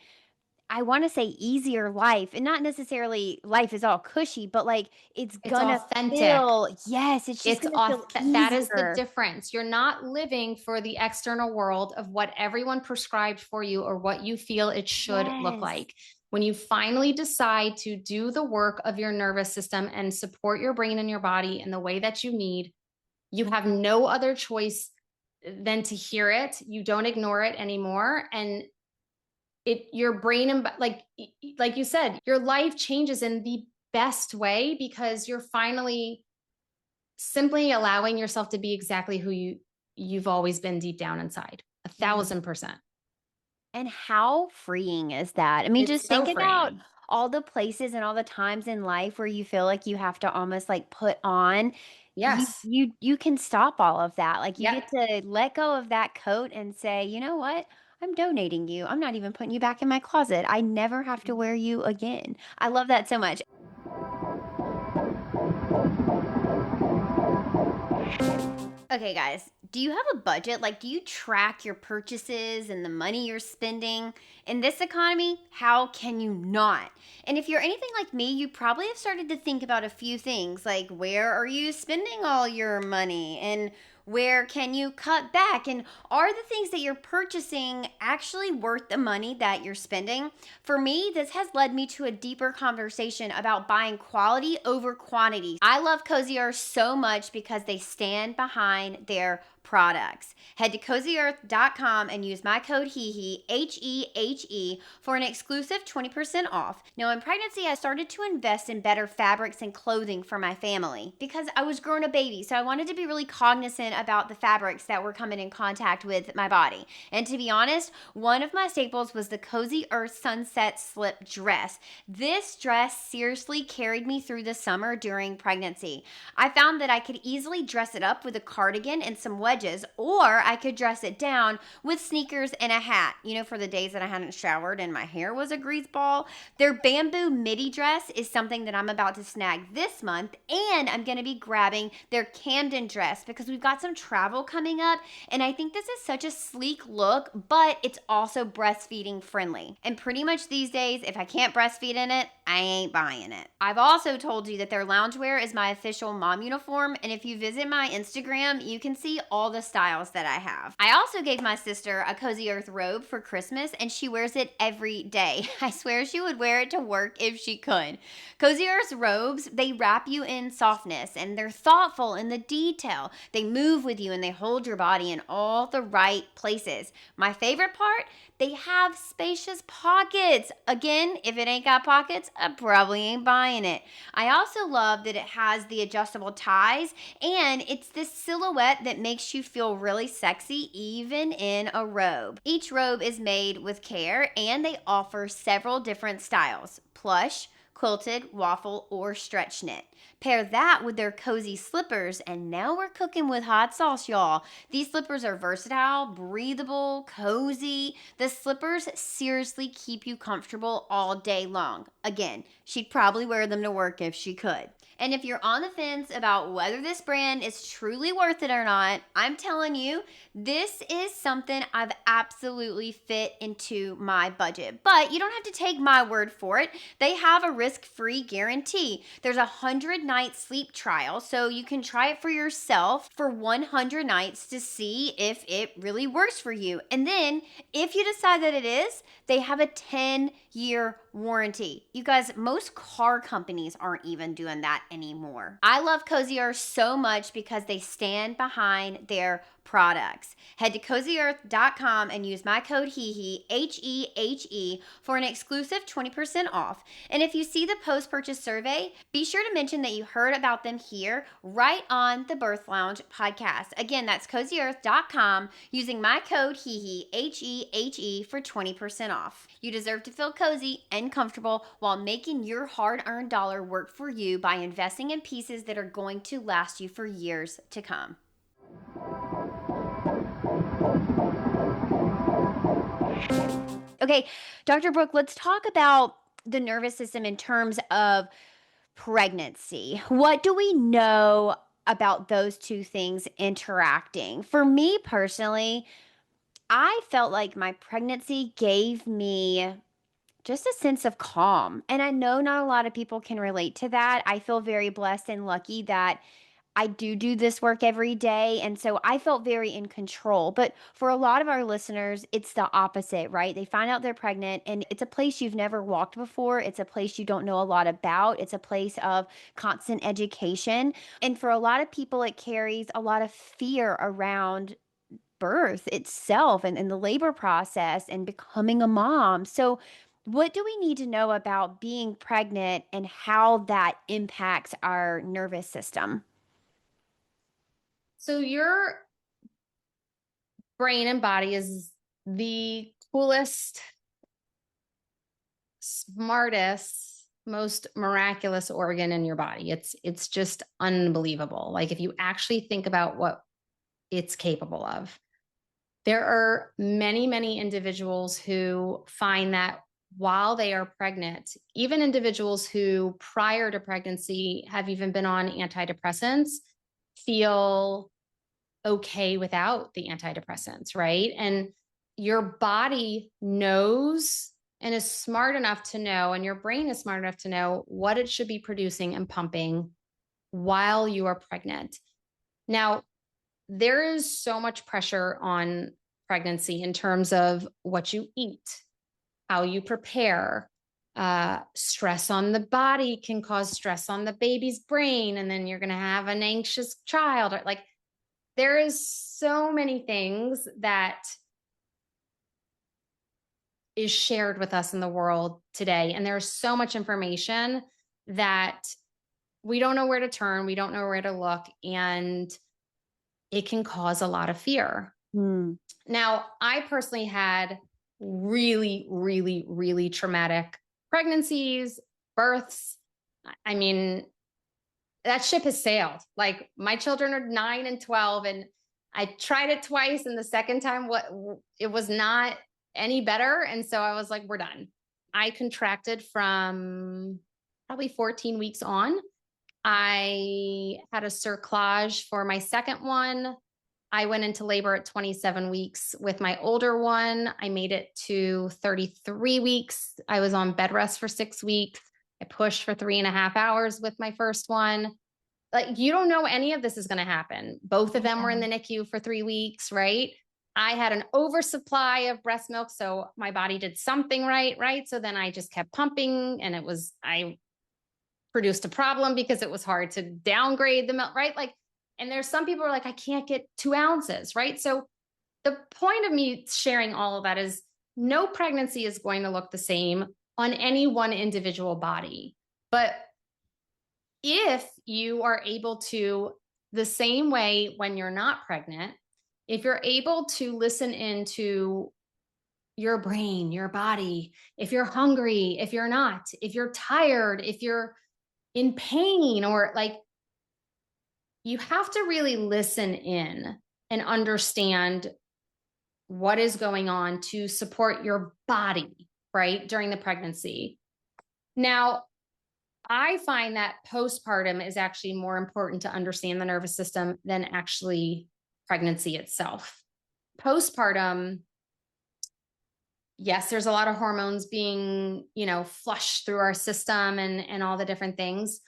I want to say easier life. And not necessarily life is all cushy, but like it's It's going to authentic. feel, yes, it's just It's going to feel that is the easier. difference. You're not living for the external world of what everyone prescribed for you or what you feel it should look Yes. like. When you finally decide to do the work of your nervous system and support your brain and your body in the way that you need, you have no other choice than to hear it. You don't ignore it anymore. And your brain and like you said, your life changes in the best way because you're finally simply allowing yourself to be exactly who you've always been deep down inside. A Mhm. 1000%. And how freeing is that? I mean, It's just so think about freeing. all the places and all the times in life where you feel like you have to almost like put on. Yes. You can stop all of that. Like you Yep. get to let go of that coat and say, "You know what? I'm donating you. I'm not even putting you back in my closet. I never have to wear you again." I love that so much. Okay, guys, do you have a budget? Like, do you track your purchases and the money you're spending? In this economy, how can you not? And if you're anything like me, you probably have started to think about a few things like where are you spending all your money? And where can you cut back? And are the things that you're purchasing actually worth the money that you're spending? For me, this has led me to a deeper conversation about buying quality over quantity. I love Cozy Earth so much because they stand behind their products. Head to cozyearth.com and use my code HeHe, HeHe, for an exclusive 20% off. Now, in pregnancy, I started to invest in better fabrics and clothing for my family because I was growing a baby. So I wanted to be really cognizant about the fabrics that were coming in contact with my body. And to be honest, one of my staples was the Cozy Earth Sunset Slip dress. This dress seriously carried me through the summer during pregnancy. I found that I could easily dress it up with a cardigan and some wedges, or I could dress it down with sneakers and a hat, for the days that I hadn't showered and my hair was a grease ball. Their bamboo midi dress is something that I'm about to snag this month, and I'm going to be grabbing their Camden dress because we've got some travel coming up, and I think this is such a sleek look, but it's also breastfeeding friendly. And pretty much these days, if I can't breastfeed in it, I ain't buying it. I've also told you that their loungewear is my official mom uniform, and if you visit my Instagram, you can see all the styles that I have. I also gave my sister a Cozy Earth robe for Christmas, and she wears it every day. I swear she would wear it to work if she could. Cozy Earth's robes, they wrap you in softness, and they're thoughtful in the detail. They move with you, and they hold your body in all the right places. My favorite part, they have spacious pockets. Again, if it ain't got pockets, I probably ain't buying it. I also love that it has the adjustable ties, and it's this silhouette that makes you feel really sexy even in a robe. Each robe is made with care, and they offer several different styles: plush, quilted, waffle, or stretch knit. Pair that with their cozy slippers, and now we're cooking with hot sauce, y'all. These slippers are versatile, breathable, cozy. The slippers seriously keep you comfortable all day long. Again, she'd probably wear them to work if she could. And if you're on the fence about whether this brand is truly worth it or not, I'm telling you, this is something I've absolutely fit into my budget. But you don't have to take my word for it. They have a risk-free guarantee. There's a 100-night sleep trial, so you can try it for yourself for 100 nights to see if it really works for you. And then, if you decide that it is, they have a 10-year warranty. You guys, most car companies aren't even doing that anymore. I love Cozy Earth so much because they stand behind their products. Head to cozyearth.com and use my code HeHe, HeHe, for an exclusive 20% off. And if you see the post-purchase survey, be sure to mention that you heard about them here right on the Birth Lounge podcast. Again, that's cozyearth.com using my code HeHe, HeHe, for 20% off. You deserve to feel cozy and comfortable while making your hard-earned dollar work for you by investing in pieces that are going to last you for years to come. Okay, Dr. Brooke, let's talk about the nervous system in terms of pregnancy. What do we know about those two things interacting? For me personally, I felt like my pregnancy gave me just a sense of calm. And I know not a lot of people can relate to that. I feel very blessed and lucky that I do this work every day. And so I felt very in control. But for a lot of our listeners, it's the opposite, right? They find out they're pregnant and it's a place you've never walked before. It's a place you don't know a lot about. It's a place of constant education. And for a lot of people, it carries a lot of fear around birth itself and the labor process and becoming a mom. So, what do we need to know about being pregnant and how that impacts our nervous system? So your brain and body is the coolest, smartest, most miraculous organ in your body. It's just unbelievable. Like if you actually think about what it's capable of. There are many, many individuals who find that while they are pregnant, even individuals who prior to pregnancy have even been on antidepressants, feel okay without the antidepressants, right? And your body knows and is smart enough to know, and your brain is smart enough to know what it should be producing and pumping while you are pregnant. Now, there is so much pressure on pregnancy in terms of what you eat, how you prepare. Stress on the body can cause stress on the baby's brain, and then you're going to have an anxious child. Like there is so many things that is shared with us in the world today. And there's so much information that we don't know where to turn. We don't know where to look. And it can cause a lot of fear. Now, I personally had really, really, really traumatic pregnancies, births. I mean, that ship has sailed. Like my children are 9 and 12, and I tried it twice, and the second time, it was not any better. And so I was like, we're done. I contracted from probably 14 weeks on. I had a cerclage for my second one. I went into labor at 27 weeks with my older one. I made it to 33 weeks. I was on bed rest for 6 weeks. I pushed for 3.5 hours with my first one. Like, you don't know any of this is going to happen. Both of them were in the NICU for 3 weeks, right? I had an oversupply of breast milk, so my body did something right? So then I just kept pumping, and I produced a problem because it was hard to downgrade the milk, right? Like, and there's some people who are like, I can't get 2 ounces, right? So the point of me sharing all of that is no pregnancy is going to look the same on any one individual body. But if you are able to, the same way when you're not pregnant, if you're able to listen into your brain, your body, if you're hungry, if you're not, if you're tired, if you're in pain, or like, you have to really listen in and understand what is going on to support your body, right, during the pregnancy. Now, I find that postpartum is actually more important to understand the nervous system than actually pregnancy itself. Postpartum, yes, there's a lot of hormones being, flushed through our system and all the different things.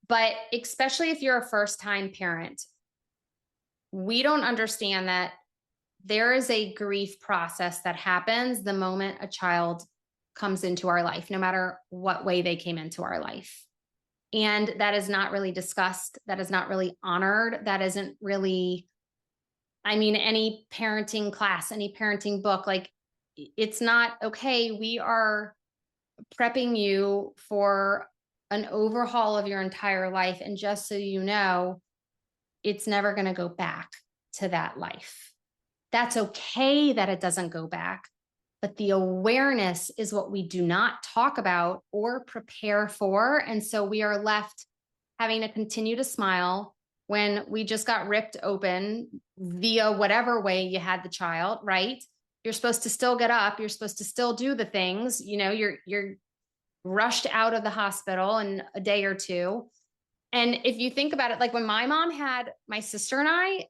But especially if you're a first-time parent, we don't understand that there is a grief process that happens the moment a child comes into our life, no matter what way they came into our life. And that is not really discussed. That is not really honored. That isn't really, I mean, any parenting class, any parenting book, like it's not okay. We are prepping you for an overhaul of your entire life. And just so you know, it's never going to go back to that life. That's okay that it doesn't go back. But the awareness is what we do not talk about or prepare for. And so we are left having to continue to smile when we just got ripped open via whatever way you had the child, right? You're supposed to still get up. You're supposed to still do the things. You know, you're rushed out of the hospital in a day or two. And if you think about it, like when my mom had my sister and I,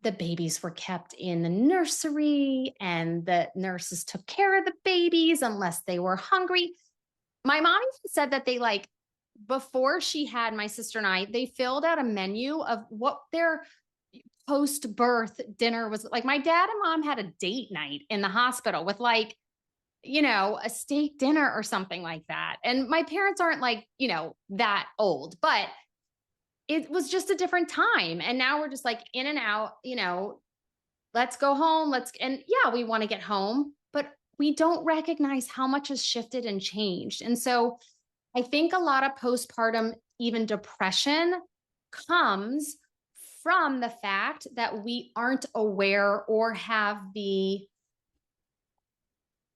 the babies were kept in the nursery and the nurses took care of the babies unless they were hungry. My mom even said that they like, before she had my sister and I, they filled out a menu of what their post-birth dinner was like. My dad and mom had a date night in the hospital with like, you know, a steak dinner or something like that. And my parents aren't like, you know, that old, but it was just a different time. And now we're just like in and out, you know, let's go home. And yeah, we want to get home, but we don't recognize how much has shifted and changed. And so I think a lot of postpartum, even depression, comes from the fact that we aren't aware or have the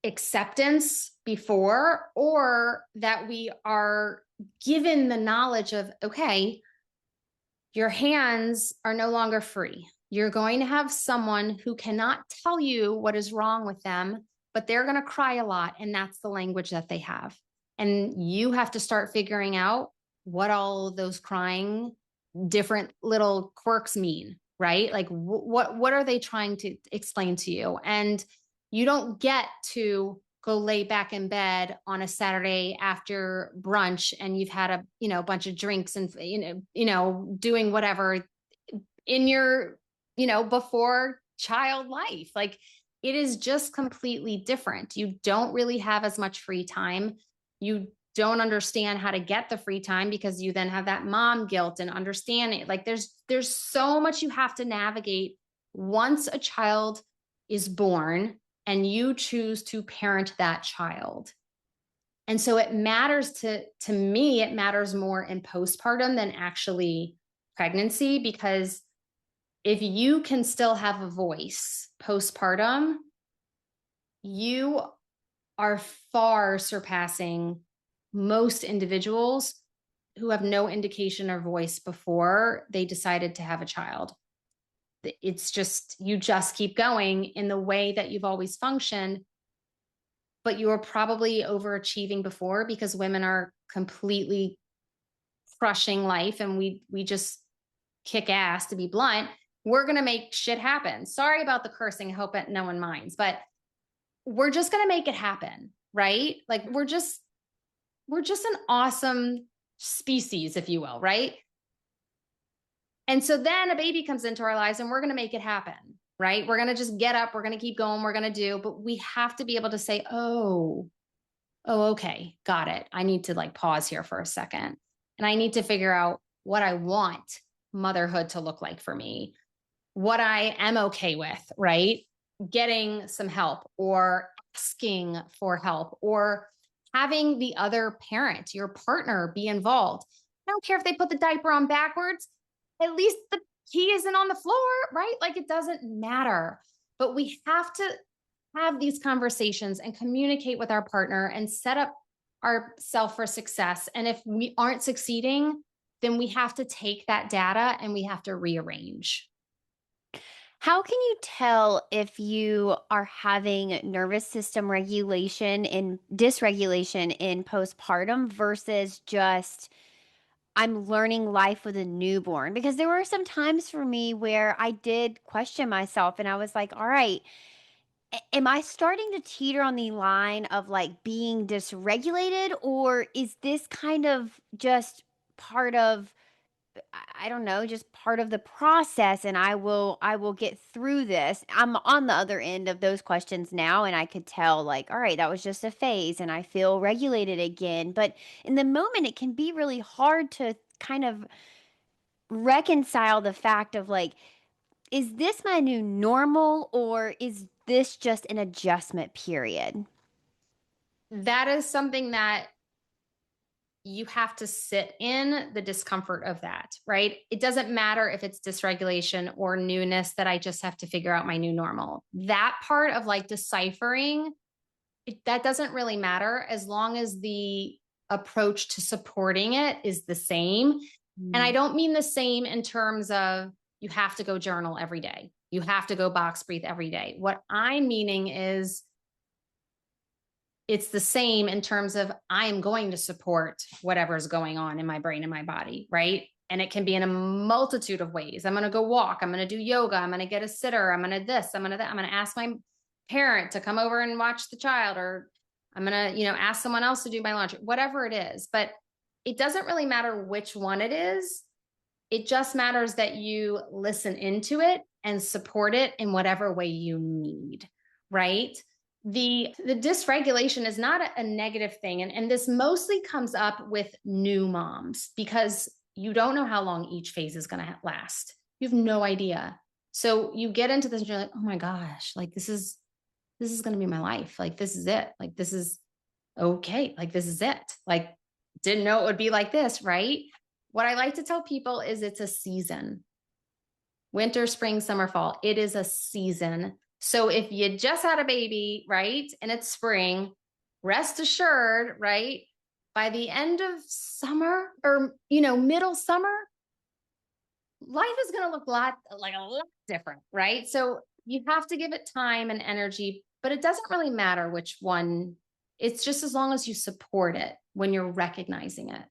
acceptance before, or that we are given the knowledge of, okay, your hands are no longer free. You're going to have someone who cannot tell you what is wrong with them, but they're going to cry a lot. And that's the language that they have. And you have to start figuring out what all of those crying different little quirks mean, right? Like what are they trying to explain to you? And you don't get to go lay back in bed on a Saturday after brunch and you've had a, you know, bunch of drinks and, doing whatever in your, before child life. Like it is just completely different. You don't really have as much free time. You don't understand how to get the free time because you then have that mom guilt and understanding. Like there's so much you have to navigate once a child is born and you choose to parent that child. And so it matters to me, it matters more in postpartum than actually pregnancy, because if you can still have a voice postpartum, you are far surpassing most individuals who have no indication or voice before they decided to have a child. It's just, you just keep going in the way that you've always functioned, but you were probably overachieving before because women are completely crushing life and we just kick ass, to be blunt. We're going to make shit happen. Sorry about the cursing. I hope that no one minds, but we're just going to make it happen, right? Like we're just an awesome species, if you will, right? And so then a baby comes into our lives and we're going to make it happen, right? We're going to just get up, we're going to keep going, we're going to do, but we have to be able to say, oh, okay, got it. I need to like pause here for a second. And I need to figure out what I want motherhood to look like for me, what I am okay with, right? Getting some help or asking for help or having the other parent, your partner, be involved. I don't care if they put the diaper on backwards, at least the pee isn't on the floor, right? Like it doesn't matter, but we have to have these conversations and communicate with our partner and set up ourselves for success. And if we aren't succeeding, then we have to take that data and we have to rearrange. How can you tell if you are having nervous system regulation and dysregulation in postpartum versus just I'm learning life with a newborn? Because there were some times for me where I did question myself and I was like, all right, am I starting to teeter on the line of like being dysregulated, or is this kind of just part of I don't know, just part of the process, and I will get through this. I'm on the other end of those questions now, and I could tell like, all right, that was just a phase and I feel regulated again. But in the moment it can be really hard to kind of reconcile the fact of like, is this my new normal or is this just an adjustment period? That is something that you have to sit in the discomfort of that, right? It doesn't matter if it's dysregulation or newness that I just have to figure out my new normal. That part of like deciphering, that doesn't really matter as long as the approach to supporting it is the same. And I Mm. don't mean the same in terms of you have to go journal every day. You have to go box breathe every day. What I'm meaning is it's the same in terms of I am going to support whatever's going on in my brain and my body, right? And it can be in a multitude of ways. I'm going to go walk. I'm going to do yoga. I'm going to get a sitter. I'm going to this. I'm going to that. I'm going to ask my parent to come over and watch the child, or I'm going to, ask someone else to do my laundry, whatever it is. But it doesn't really matter which one it is. It just matters that you listen into it and support it in whatever way you need, right? The dysregulation is not a negative thing. And this mostly comes up with new moms because you don't know how long each phase is going to last. You have no idea. So you get into this and you're like, oh my gosh, like this is going to be my life. Like, this is it. Like, this is okay. Like, this is it. Like, didn't know it would be like this, right? What I like to tell people is it's a season. Winter, spring, summer, fall. It is a season. So if you just had a baby, right, and it's spring, rest assured, right, by the end of summer or, middle summer, life is going to look a lot different, right? So you have to give it time and energy, but it doesn't really matter which one. It's just as long as you support it when you're recognizing it.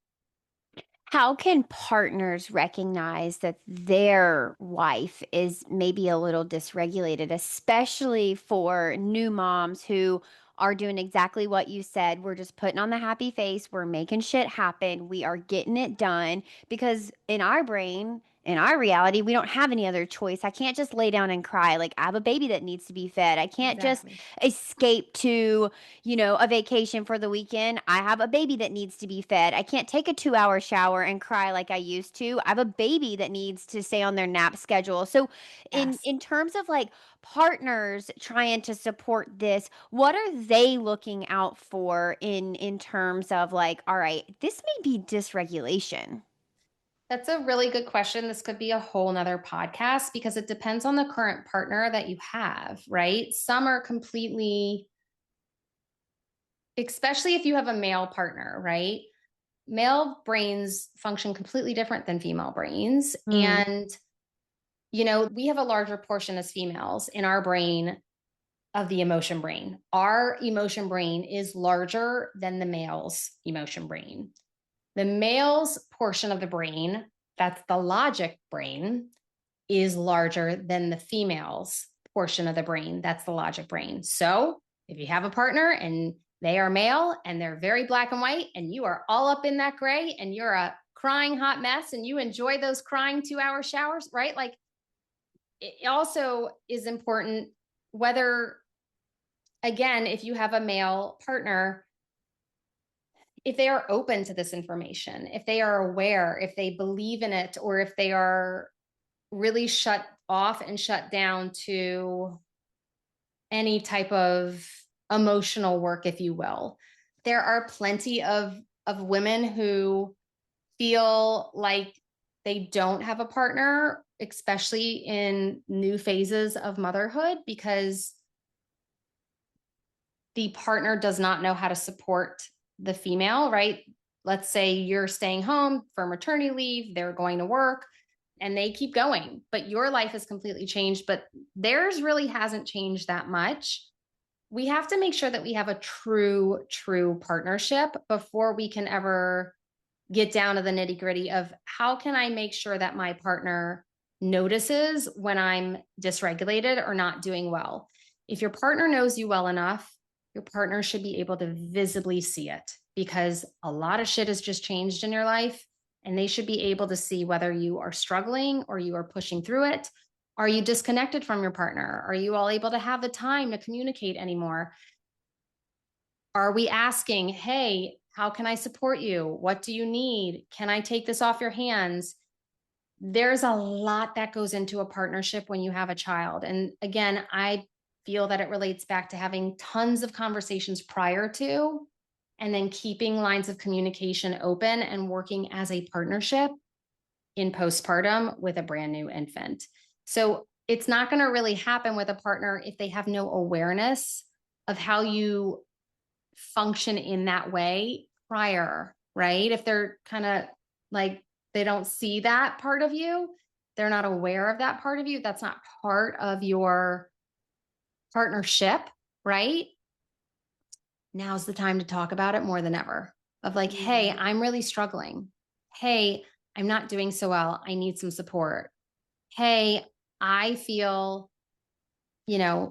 How can partners recognize that their wife is maybe a little dysregulated, especially for new moms who are doing exactly what you said? We're just putting on the happy face, we're making shit happen, we are getting it done because in our brain, in our reality, we don't have any other choice. I can't just lay down and cry. Like, I have a baby that needs to be fed. I can't just Exactly. escape to a vacation for the weekend. I have a baby that needs to be fed. I can't take a 2 hour shower and cry like I used to. I have a baby that needs to stay on their nap schedule. So in Yes. in terms of like partners trying to support this, what are they looking out for in terms of like, all right, this may be dysregulation. That's a really good question. This could be a whole nother podcast because it depends on the current partner that you have, right? Some are completely, especially if you have a male partner, right? Male brains function completely different than female brains. Mm. And, we have a larger portion as females in our brain of the emotion brain. Our emotion brain is larger than the male's emotion brain. The male's portion of the brain, that's the logic brain, is larger than the female's portion of the brain. That's the logic brain. So if you have a partner and they are male and they're very black and white and you are all up in that gray and you're a crying hot mess and you enjoy those crying 2 hour showers, right? Like, it also is important whether, again, if you have a male partner, if they are open to this information, if they are aware, if they believe in it, or if they are really shut off and shut down to any type of emotional work, if you will. There are plenty of women who feel like they don't have a partner, especially in new phases of motherhood, because the partner does not know how to support the female, right? Let's say you're staying home for maternity leave, they're going to work and they keep going, but your life has completely changed, but theirs really hasn't changed that much. We have to make sure that we have a true partnership before we can ever get down to the nitty gritty of how can I make sure that my partner notices when I'm dysregulated or not doing well. If your partner knows you well enough, your partner should be able to visibly see it because a lot of shit has just changed in your life. and they should be able to see whether you are struggling or you are pushing through it. Are you disconnected from your partner? Are you all able to have the time to communicate anymore? Are we asking, hey, how can I support you? What do you need? Can I take this off your hands? There's a lot that goes into a partnership when you have a child. And again, I feel that it relates back to having tons of conversations prior to, and then keeping lines of communication open and working as a partnership in postpartum with a brand new infant. So it's not going to really happen with a partner if they have no awareness of how you function in that way prior, right? If they're kind of like, they don't see that part of you, they're not aware of that part of you, that's not part of your partnership, right? Now's the time to talk about it more than ever. Of like, hey, I'm really struggling. Hey, I'm not doing so well. I need some support. Hey, I feel,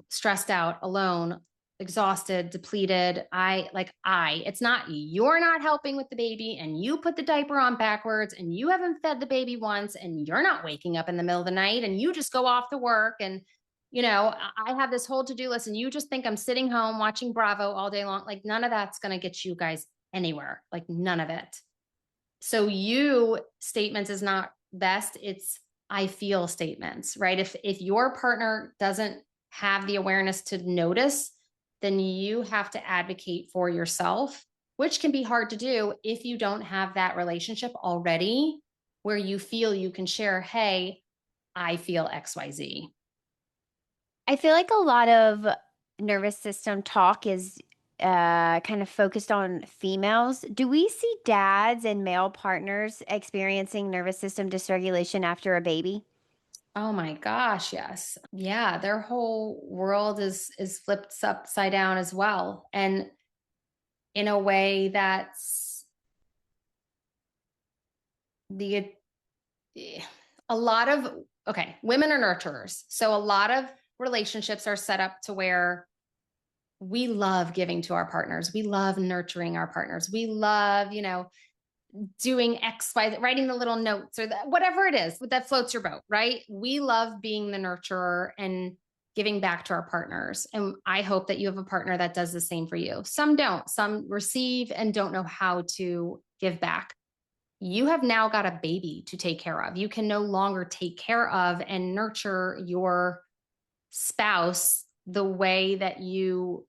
stressed out, alone, exhausted, depleted. It's not, you're not helping with the baby and you put the diaper on backwards and you haven't fed the baby once and you're not waking up in the middle of the night and you just go off to work and, I have this whole to-do list and you just think I'm sitting home watching Bravo all day long. Like none of that's going to get you guys anywhere. Like none of it. So you statements is not best. It's I feel statements, right? If your partner doesn't have the awareness to notice, then you have to advocate for yourself, which can be hard to do if you don't have that relationship already where you feel you can share, hey, I feel XYZ. I feel like a lot of nervous system talk is kind of focused on females. Do we see dads and male partners experiencing nervous system dysregulation after a baby? Oh my gosh, yes. Yeah, their whole world is flipped upside down as well. And in a way that's the a lot of women are nurturers. So a lot of relationships are set up to where we love giving to our partners. We love nurturing our partners. We love, doing X, Y, writing the little notes or whatever it is that floats your boat, right? We love being the nurturer and giving back to our partners. And I hope that you have a partner that does the same for you. Some don't, some receive and don't know how to give back. You have now got a baby to take care of. You can no longer take care of and nurture your spouse the way that you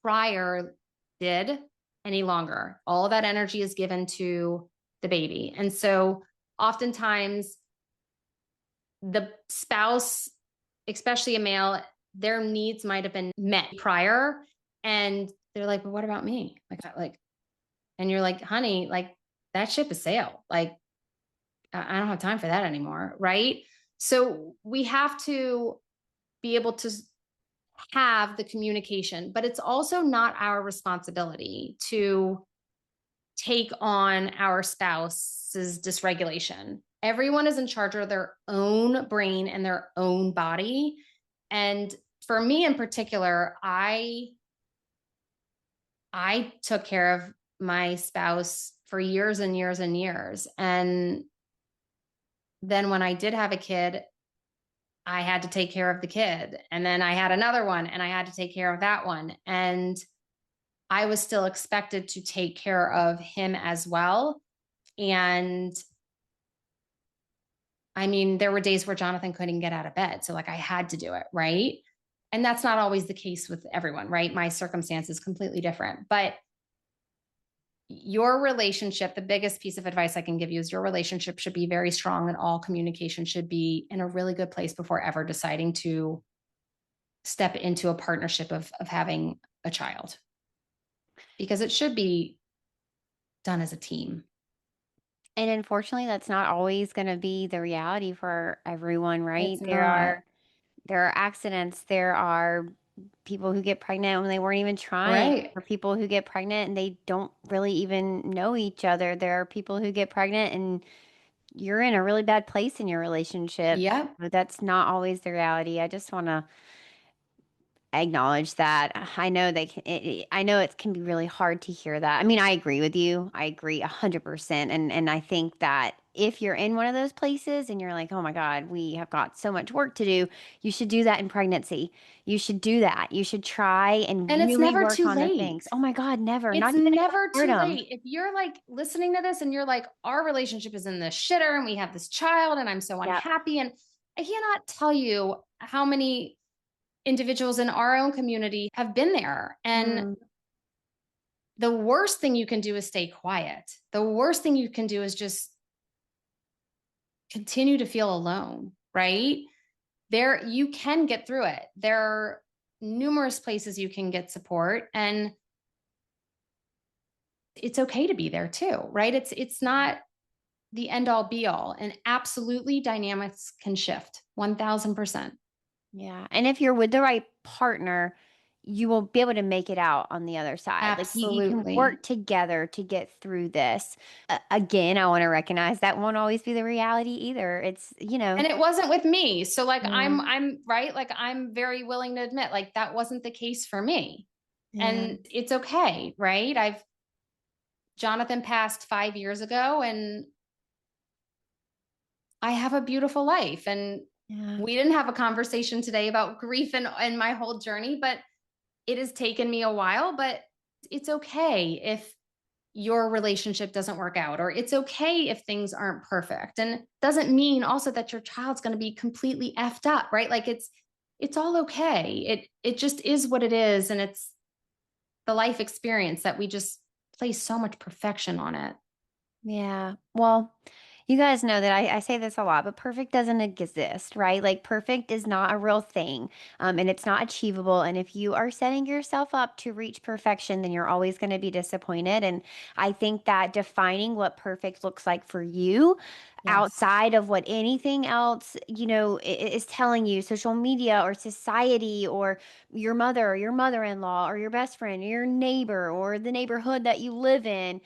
prior did any longer. All that energy is given to the baby. And so oftentimes the spouse, especially a male, their needs might have been met prior. And they're like, well, what about me? And you're like, honey, like that ship has sailed. Like, I don't have time for that anymore. Right. So we have to be able to have the communication, but it's also not our responsibility to take on our spouse's dysregulation. Everyone is in charge of their own brain and their own body. And for me in particular, I took care of my spouse for years and years and years. And then when I did have a kid, I had to take care of the kid. And then I had another one and I had to take care of that one. And I was still expected to take care of him as well. And I mean, there were days where Jonathan couldn't get out of bed. So like I had to do it. Right. And that's not always the case with everyone, right? My circumstance is completely different, but your relationship, the biggest piece of advice I can give you is your relationship should be very strong and all communication should be in a really good place before ever deciding to step into a partnership of having a child, because it should be done as a team. And unfortunately, that's not always going to be the reality for everyone, right? It's not. There are accidents, there are people who get pregnant when they weren't even trying, Right. or people who get pregnant and they don't really even know each other. There are people who get pregnant and you're in a really bad place in your relationship. Yep. But that's not always the reality. I just want to acknowledge that. I know that I know it can be really hard to hear that. I mean, I agree with you. I agree 100%. And I think that if you're in one of those places and you're like, "Oh my God, we have got so much work to do," you should do that in pregnancy. You should do that. You should try and And it's really never work too on the late. things. Oh my God, never. It's Not even in never too postpartum. late. If you're like listening to this and you're like, our relationship is in the shitter and we have this child and I'm so Yep. unhappy. And I cannot tell you how many individuals in our own community have been there. And Mm, the worst thing you can do is stay quiet. The worst thing you can do is just continue to feel alone, right? There, you can get through it. There are numerous places you can get support, and it's okay to be there too, right? It's not the end all be all, and absolutely dynamics can shift 1000%. yeah. And if you're with the right partner, you will be able to make it out on the other side. Like you can Absolutely. work together to get through this. Again, I want to recognize that won't always be the reality either. It's, And it wasn't with me. So like yeah, I'm right, like I'm very willing to admit like that wasn't the case for me. yeah, And it's okay, right? I've Jonathan passed 5 years ago and I have a beautiful life. And yeah. we didn't have a conversation today about grief and my whole journey, but it has taken me a while, but it's okay if your relationship doesn't work out, or it's okay if things aren't perfect. And it doesn't mean also that your child's going to be completely effed up, right? Like it's all okay. It just is what it is. And it's the life experience that we just place so much perfection on it. Yeah. Well, you guys know that I say this a lot, but perfect doesn't exist, right? Like perfect is not a real thing, and it's not achievable. And if you are setting yourself up to reach perfection, then you're always going to be disappointed. And I think that defining what perfect looks like for you Yes. outside of what anything else, is telling you, social media or society or your mother or your mother-in-law or your best friend or your neighbor or the neighborhood that you live in,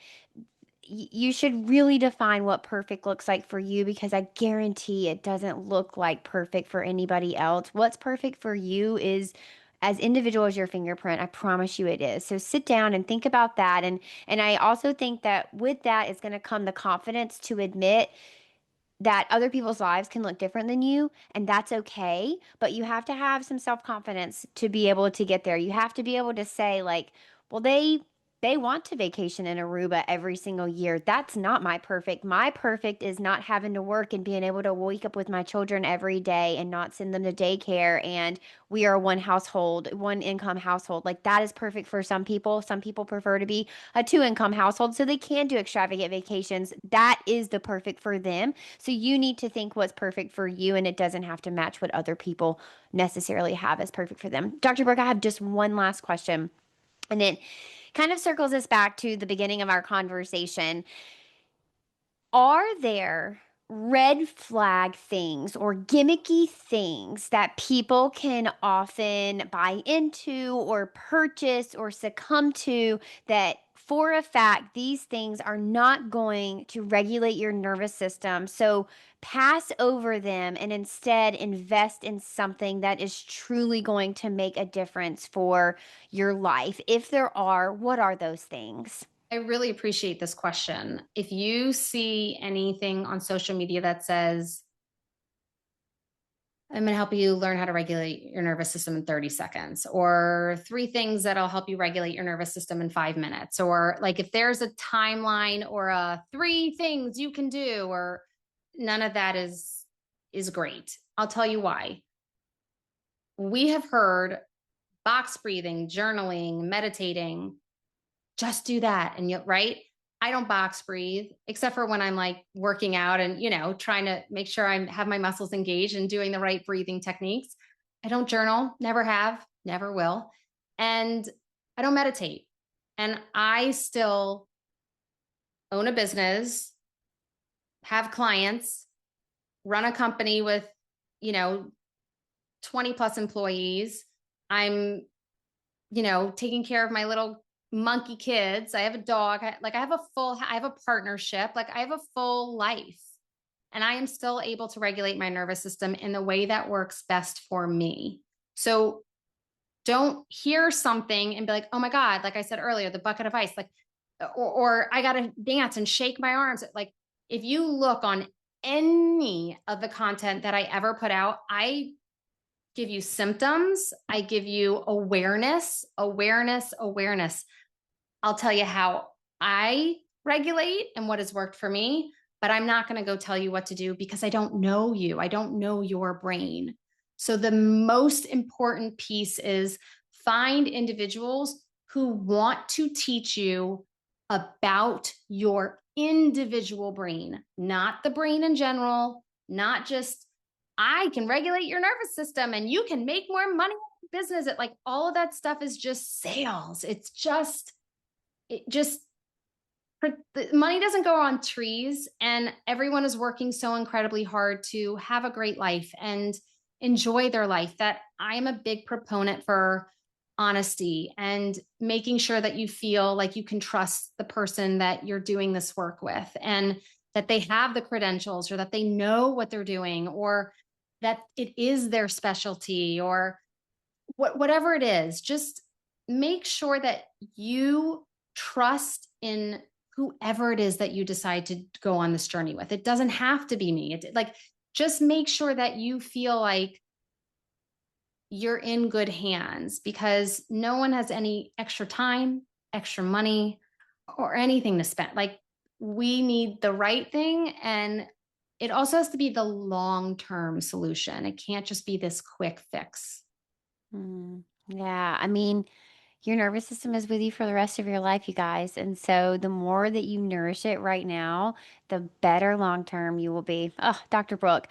you should really define what perfect looks like for you, because I guarantee it doesn't look like perfect for anybody else. What's perfect for you is as individual as your fingerprint. I promise you it is. So sit down and think about that. And I also think that with that is going to come the confidence to admit that other people's lives can look different than you, and that's okay, but you have to have some self-confidence to be able to get there. You have to be able to say like, well, they want to vacation in Aruba every single year. That's not my perfect. My perfect is not having to work and being able to wake up with my children every day and not send them to daycare, and we are one household, one income household. Like that is perfect for some people. Some people prefer to be a two income household so they can do extravagant vacations. That is the perfect for them. So you need to think what's perfect for you, and it doesn't have to match what other people necessarily have as perfect for them. Dr. Brooke, I have just one last question, and it kind of circles us back to the beginning of our conversation. Are there red flag things or gimmicky things that people can often buy into or purchase or succumb to, that for a fact these things are not going to regulate your nervous system? So pass over them and instead invest in something that is truly going to make a difference for your life. If there are, what are those things? I really appreciate this question. If you see anything on social media that says, I'm going to help you learn how to regulate your nervous system in 30 seconds, or 3 things that'll help you regulate your nervous system in 5 minutes, or like if there's a timeline or 3 things you can do, or none of that is great. I'll tell you why. We have heard box breathing, journaling, meditating, just do that. And you, right? I don't box breathe except for when I'm like working out and, trying to make sure I have my muscles engaged and doing the right breathing techniques. I don't journal, never have, never will. And I don't meditate. And I still own a business, have clients, run a company with, you know, 20 plus employees. I'm, taking care of my little monkey kids. I have a dog. I have a partnership. Like I have a full life, and I am still able to regulate my nervous system in the way that works best for me. So Don't hear something and be like, oh my God, like I said earlier, the bucket of ice, like, or I got to dance and shake my arms. Like, if you look on any of the content that I ever put out, I give you symptoms. I give you awareness, awareness, awareness. I'll tell you how I regulate and what has worked for me, but I'm not going to go tell you what to do because I don't know you. I don't know your brain. So the most important piece is find individuals who want to teach you about your individual brain, not the brain in general, not just I can regulate your nervous system and you can make more money in business. It like all of that stuff is just sales. It just the money doesn't go on trees, and everyone is working so incredibly hard to have a great life and enjoy their life. That I'm a big proponent for honesty and making sure that you feel like you can trust the person that you're doing this work with, and that they have the credentials, or that they know what they're doing, or that it is their specialty, or whatever it is. Just make sure that you trust in whoever it is that you decide to go on this journey with. It doesn't have to be me. Like, just make sure that you feel like you're in good hands, because no one has any extra time, extra money, or anything to spend. Like, we need the right thing. And it also has to be the long-term solution. It can't just be this quick fix. Yeah. I mean, your nervous system is with you for the rest of your life, you guys. And so the more that you nourish it right now, the better long term you will be. Oh, Dr. Brooke,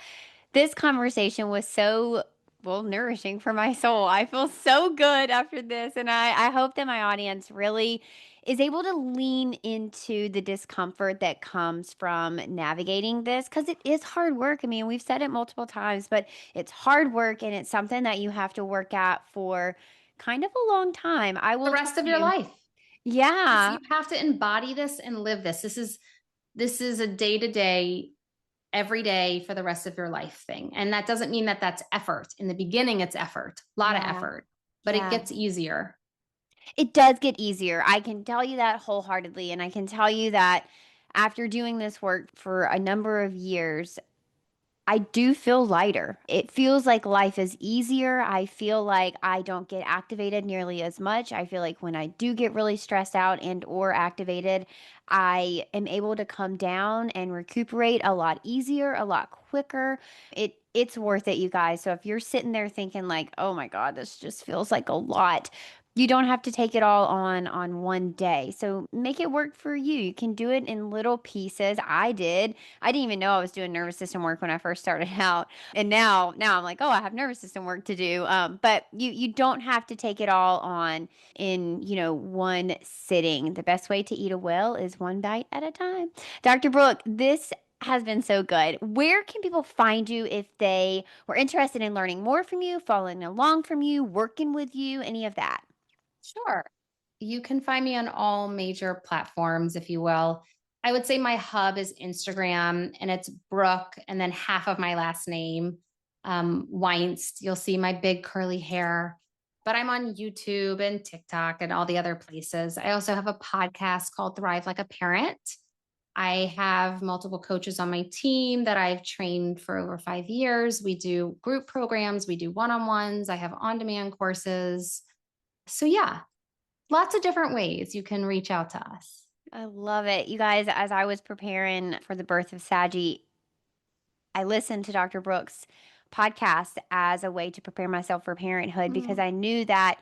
this conversation was so, well, nourishing for my soul. I feel so good after this. And I hope that my audience really is able to lean into the discomfort that comes from navigating this, because it is hard work. I mean, we've said it multiple times, but it's hard work, and it's something that you have to work at for kind of a long time. I The will tell rest of your you. life. Yeah. You have to embody this and live this. This is a day-to-day, every day for the rest of your life thing. And that doesn't mean that that's effort. In the beginning, it's effort, a lot of Yeah. effort, but it Yeah. gets easier. It does get easier. I can tell you that wholeheartedly. And I can tell you that after doing this work for a number of years, I do feel lighter. It feels like life is easier. I feel like I don't get activated nearly as much. I feel like when I do get really stressed out and or activated, I am able to come down and recuperate a lot easier, a lot quicker. It's worth it, you guys. So if you're sitting there thinking like, "Oh my God, this just feels like a lot." You don't have to take it all on one day. So make it work for you. You can do it in little pieces. I did. I didn't even know I was doing nervous system work when I first started out. And now I'm like, oh, I have nervous system work to do. But you don't have to take it all on in, one sitting. The best way to eat a whale is one bite at a time. Dr. Brooke, this has been so good. Where can people find you if they were interested in learning more from you, following along from you, working with you, any of that? Sure. You can find me on all major platforms, if you will. I would say my hub is Instagram, and it's Brooke and then half of my last name, Weinst. You'll see my big curly hair, but I'm on YouTube and TikTok and all the other places. I also have a podcast called Thrive Like a Parent. I have multiple coaches on my team that I've trained for over 5 years. We do group programs, we do one-on-ones, I have on-demand courses. So yeah, lots of different ways you can reach out to us. I love it. You guys, as I was preparing for the birth of Saggy, I listened to Dr. Brooks' podcast as a way to prepare myself for parenthood, because I knew that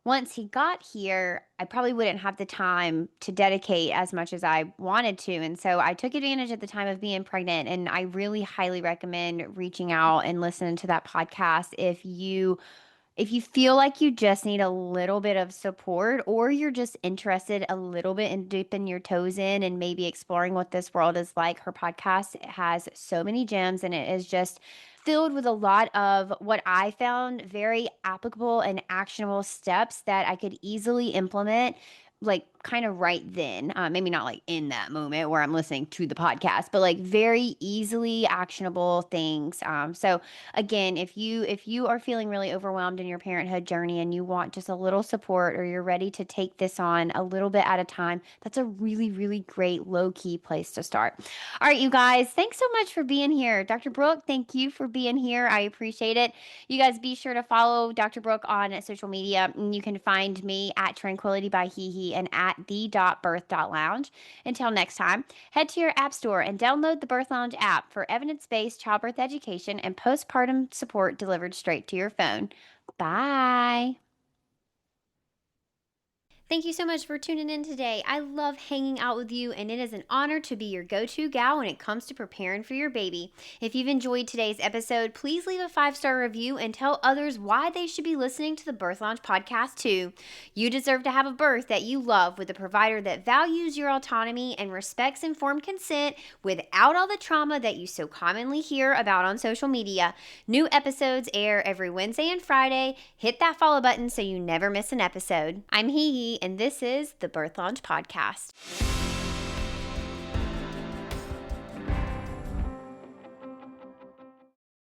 once he got here, I probably wouldn't have the time to dedicate as much as I wanted to. And so I took advantage at the time of being pregnant. And I really highly recommend reaching out and listening to that podcast if you feel like you just need a little bit of support, or you're just interested a little bit in dipping your toes in and maybe exploring what this world is like. Her podcast has so many gems, and it is just filled with a lot of what I found very applicable and actionable steps that I could easily implement, like kind of right then. Maybe not like in that moment where I'm listening to the podcast, but like very easily actionable things. So again, if you are feeling really overwhelmed in your parenthood journey and you want just a little support, or you're ready to take this on a little bit at a time, that's a really, really great low key place to start. All right, you guys, thanks so much for being here. Dr. Brooke, thank you for being here. I appreciate it. You guys be sure to follow Dr. Brooke on social media. And you can find me at Tranquility by HeHe and at the.birth.lounge. Until next time, head to your app store and download the Birth Lounge app for evidence-based childbirth education and postpartum support delivered straight to your phone. Bye. Thank you so much for tuning in today. I love hanging out with you, and it is an honor to be your go-to gal when it comes to preparing for your baby. If you've enjoyed today's episode, please leave a 5-star review and tell others why they should be listening to the Birth Lounge podcast too. You deserve to have a birth that you love with a provider that values your autonomy and respects informed consent without all the trauma that you so commonly hear about on social media. New episodes air every Wednesday and Friday. Hit that follow button so you never miss an episode. I'm HeHe, and this is the Birth Lounge Podcast.